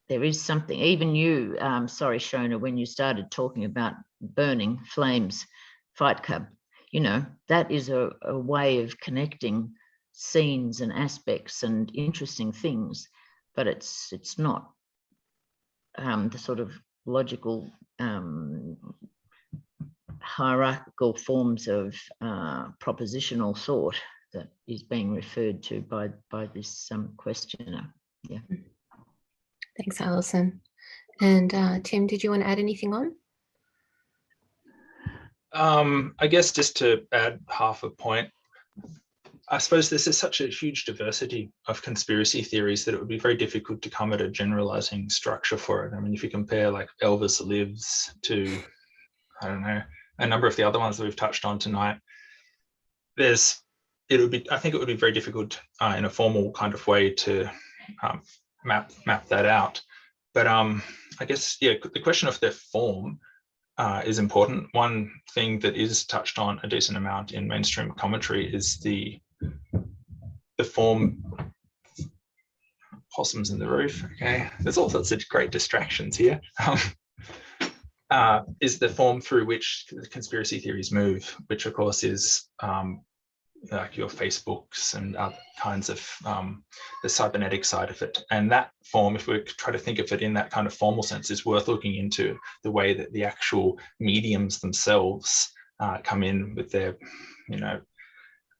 there is something, even you, sorry, Shona, when you started talking about burning flames, Fight Club, you know, that is a way of connecting scenes and aspects and interesting things, but it's not the sort of logical hierarchical forms of propositional thought that is being referred to by this questioner. Yeah. Thanks, Alison. And Tim, did you want to add anything on? I guess just to add half a point, I suppose this is such a huge diversity of conspiracy theories that it would be very difficult to come at a generalizing structure for it. I mean, if you compare like Elvis Lives to, I don't know, a number of the other ones that we've touched on tonight, I think it would be very difficult in a formal kind of way to map that out. But I guess, yeah, the question of their form is important. One thing that is touched on a decent amount in mainstream commentary is the form. Possums in the roof. Okay, there's all sorts of great distractions here. Is the form through which the conspiracy theories move, which of course is like your Facebooks and other kinds of the cybernetic side of it. And that form, if we try to think of it in that kind of formal sense, is worth looking into the way that the actual mediums themselves come in with their,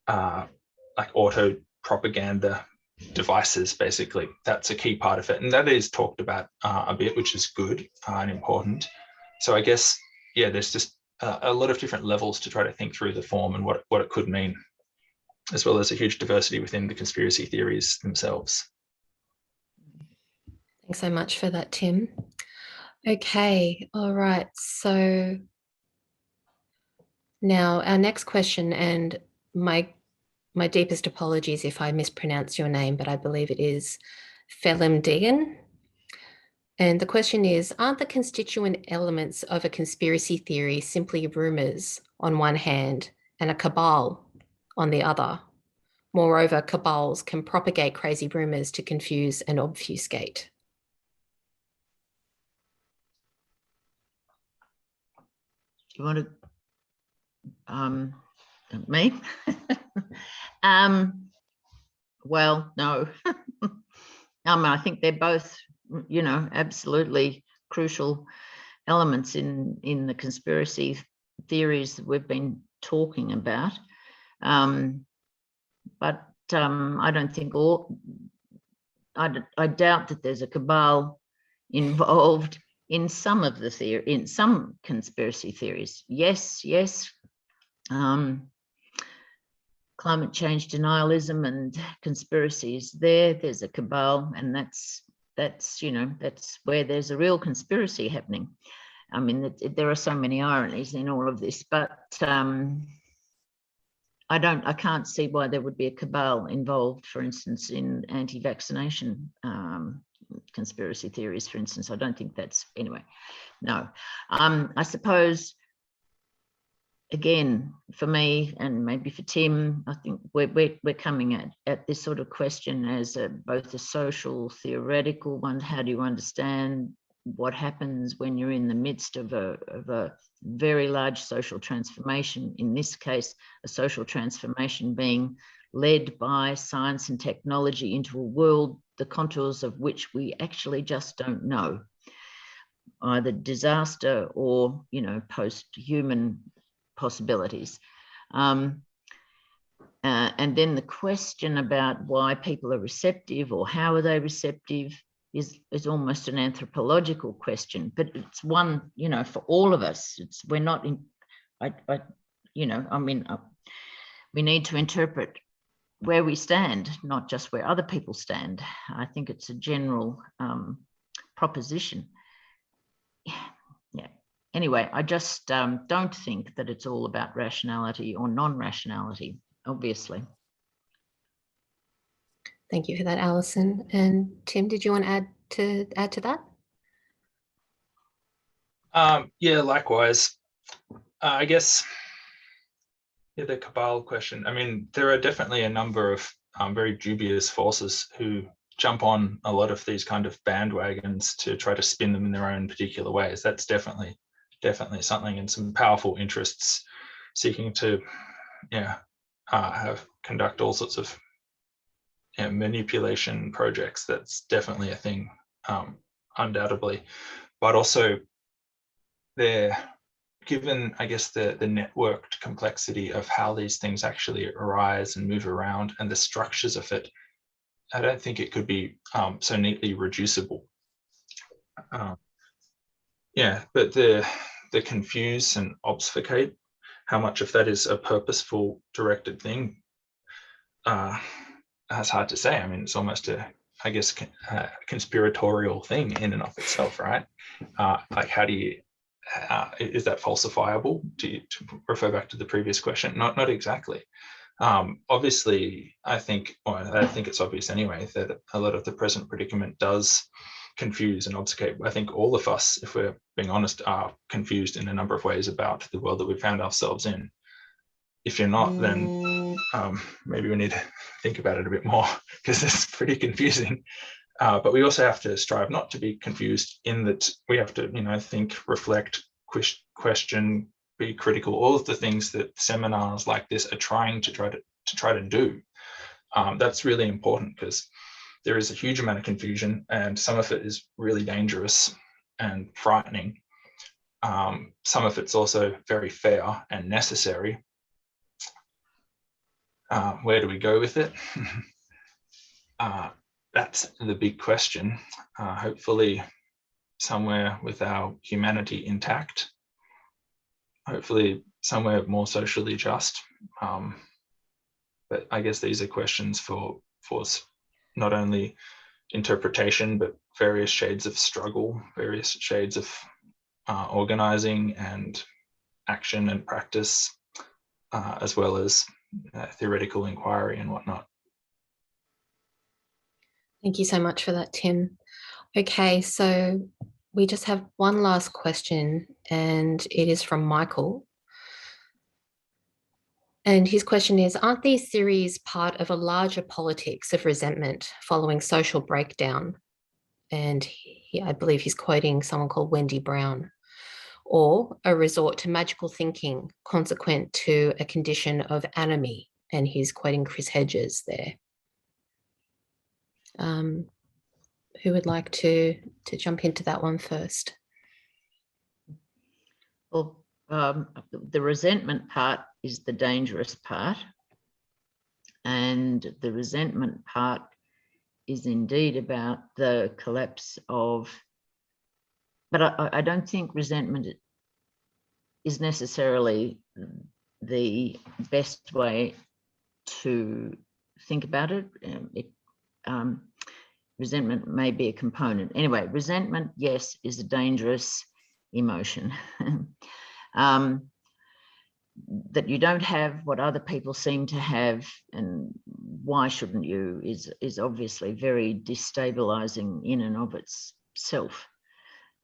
like auto propaganda devices, basically. That's a key part of it. And that is talked about a bit, which is good and important. So I guess, yeah, there's just a lot of different levels to try to think through the form and what it could mean, as well as a huge diversity within the conspiracy theories themselves. Thanks so much for that, Tim. Okay, all right. So now our next question, and my deepest apologies if I mispronounce your name, but I believe it is Phelim Degan. And the question is, aren't the constituent elements of a conspiracy theory simply rumors on one hand and a cabal on the other? Moreover, cabals can propagate crazy rumors to confuse and obfuscate. Do you want to, me? Well, no. I think they're both, absolutely crucial elements in the conspiracy theories that we've been talking about. But I don't think I doubt that there's a cabal involved in some of the theory, in some conspiracy theories. Yes. Climate change denialism and conspiracies, there's a cabal, and that's where there's a real conspiracy happening. I mean, there are so many ironies in all of this, but I can't see why there would be a cabal involved, for instance, in anti-vaccination conspiracy theories, for instance. I don't think that's, anyway, no. I suppose, again, for me and maybe for Tim, I think we're coming at this sort of question as both a social, theoretical one. How do you understand what happens when you're in the midst of a very large social transformation? In this case, a social transformation being led by science and technology into a world, the contours of which we actually just don't know, either disaster or, post-human possibilities. And then the question about why people are receptive or how are they receptive is almost an anthropological question, but it's one, for all of us. We're not in, we need to interpret where we stand, not just where other people stand. I think it's a general proposition. Yeah. Anyway, I just don't think that it's all about rationality or non-rationality, obviously. Thank you for that, Alison. And Tim, did you want to add to add to that? Yeah, likewise. I guess, yeah, the cabal question. I mean, there are definitely a number of very dubious forces who jump on a lot of these kind of bandwagons to try to spin them in their own particular ways. That's definitely something, and some powerful interests seeking to, conduct all sorts of manipulation projects. That's definitely a thing, undoubtedly. But also, given, I guess, the networked complexity of how these things actually arise and move around, and the structures of it, I don't think it could be so neatly reducible. But the confuse and obfuscate, how much of that is a purposeful, directed thing, that's hard to say. I mean, it's almost conspiratorial thing in and of itself, right? Like, how do you, is that falsifiable? To refer back to the previous question, not exactly. Obviously, I think it's obvious anyway that a lot of the present predicament does confuse and obfuscate. I think all of us, if we're being honest, are confused in a number of ways about the world that we found ourselves in. If you're not, then maybe we need to think about it a bit more, because it's pretty confusing. But we also have to strive not to be confused, in that we have to, think, reflect, question, be critical, all of the things that seminars like this are trying to do. That's really important, because there is a huge amount of confusion, and some of it is really dangerous and frightening. Some of it's also very fair and necessary. Where do we go with it? That's the big question. Hopefully somewhere with our humanity intact, hopefully somewhere more socially just. But I guess these are questions for not only interpretation, but various shades of struggle, various shades of organizing and action and practice, as well as theoretical inquiry and whatnot. Thank you so much for that, Tim. Okay, so we just have one last question, and it is from Michael. And his question is, aren't these theories part of a larger politics of resentment following social breakdown? And I believe he's quoting someone called Wendy Brown. Or a resort to magical thinking consequent to a condition of anomie? And he's quoting Chris Hedges there. Who would like to jump into that one first? Well, the resentment part is the dangerous part, and the resentment part is indeed about the collapse of, but I don't think resentment is necessarily the best way to think about it. Resentment may be a component. Anyway, resentment, yes, is a dangerous emotion. That you don't have what other people seem to have, and why shouldn't you, is obviously very destabilizing in and of itself.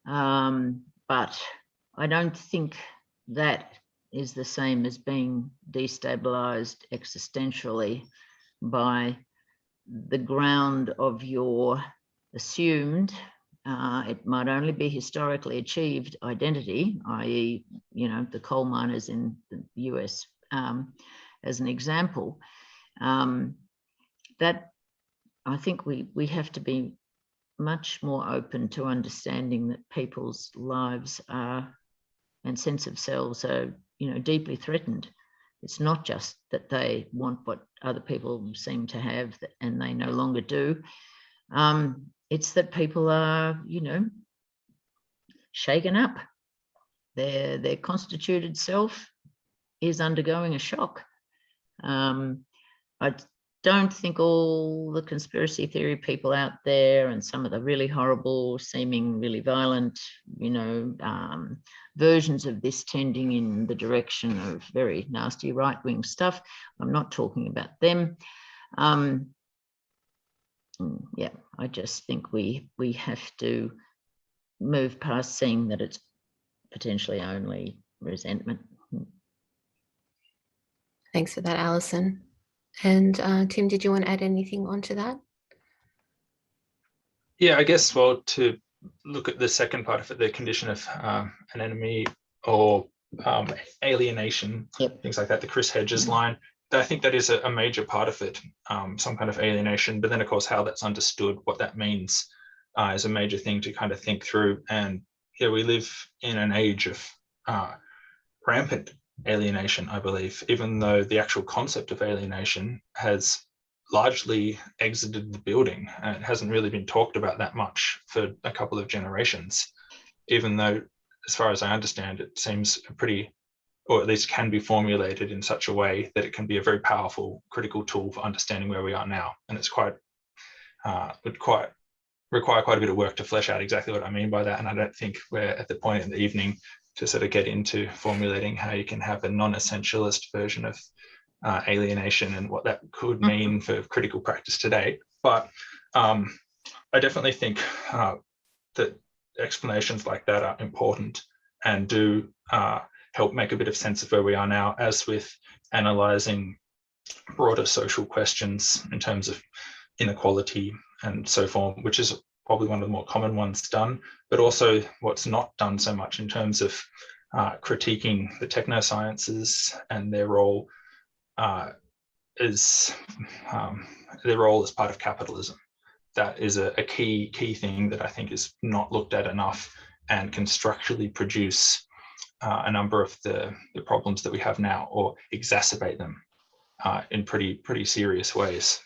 But I don't think that is the same as being destabilized existentially by the ground of your assumed, it might only be historically achieved identity, i.e., the coal miners in the US, as an example. That I think we have to be much more open to understanding that people's lives are, and sense of selves are, deeply threatened. It's not just that they want what other people seem to have and they no longer do. It's that people are, shaken up. Their constituted self is undergoing a shock. I don't think all the conspiracy theory people out there, and some of the really horrible, seeming really violent, versions of this tending in the direction of very nasty right-wing stuff, I'm not talking about them. Yeah, I just think we have to move past seeing that it's potentially only resentment. Thanks for that, Alison. And Tim, did you want to add anything onto that? Yeah, I guess, well, to look at the second part of it, the condition of an enemy or alienation, Yep. things like that, the Chris Hedges line, I think that is a major part of it, some kind of alienation. But then, of course, how that's understood, what that means is a major thing to kind of think through. And yeah, we live in an age of rampant alienation, I believe, even though the actual concept of alienation has largely exited the building. And it hasn't really been talked about that much for a couple of generations, even though, as far as I understand, it seems pretty, or at least can be formulated in such a way that it can be a very powerful critical tool for understanding where we are now. And it's would require quite a bit of work to flesh out exactly what I mean by that. And I don't think we're at the point in the evening to sort of get into formulating how you can have a non-essentialist version of alienation and what that could mean for critical practice today. But I definitely think that explanations like that are important and do help make a bit of sense of where we are now, as with analysing broader social questions in terms of inequality and so forth, which is probably one of the more common ones done, but also what's not done so much in terms of critiquing the technosciences and their role as part of capitalism. That is a key thing that I think is not looked at enough and can structurally produce a number of the problems that we have now, or exacerbate them in pretty serious ways.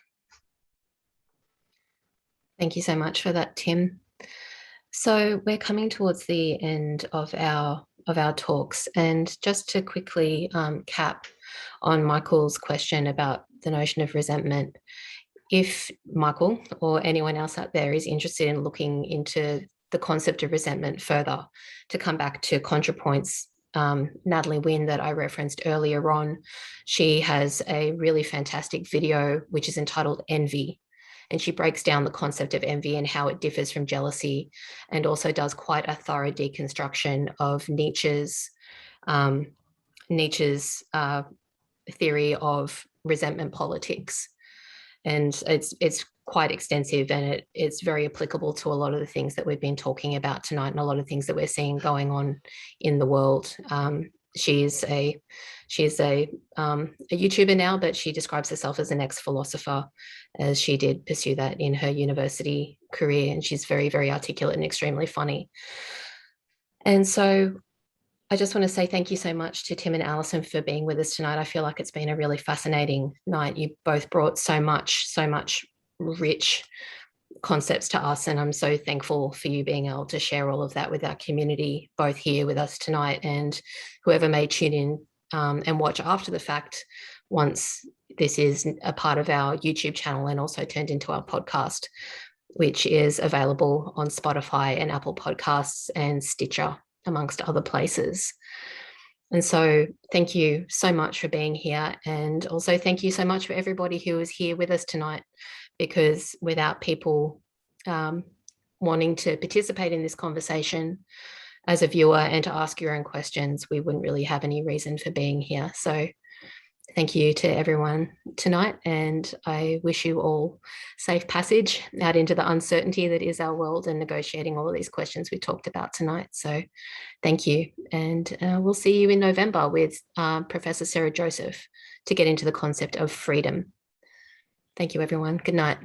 Thank you so much for that, Tim. So we're coming towards the end of our talks, and just to quickly cap on Michael's question about the notion of resentment, if Michael or anyone else out there is interested in looking into the concept of resentment further, to come back to ContraPoint's Natalie Wynn that I referenced earlier on, she has a really fantastic video which is entitled Envy. And she breaks down the concept of envy and how it differs from jealousy, and also does quite a thorough deconstruction of Nietzsche's theory of resentment politics. And it's quite extensive, and it's very applicable to a lot of the things that we've been talking about tonight, and a lot of things that we're seeing going on in the world. She's a YouTuber now, but she describes herself as an ex-philosopher, as she did pursue that in her university career. And she's very, very articulate and extremely funny. And so I just want to say thank you so much to Tim and Allison for being with us tonight. I feel like it's been a really fascinating night. You both brought so much rich concepts to us, and I'm so thankful for you being able to share all of that with our community, both here with us tonight and whoever may tune in and watch after the fact, once this is a part of our YouTube channel and also turned into our podcast, which is available on Spotify and Apple Podcasts and Stitcher, amongst other places. And so thank you so much for being here, and also thank you so much for everybody who was here with us tonight, because without people wanting to participate in this conversation as a viewer and to ask your own questions, we wouldn't really have any reason for being here. So thank you to everyone tonight, and I wish you all safe passage out into the uncertainty that is our world and negotiating all of these questions we talked about tonight. So thank you, and we'll see you in November with Professor Sarah Joseph to get into the concept of freedom. Thank you, everyone. Good night.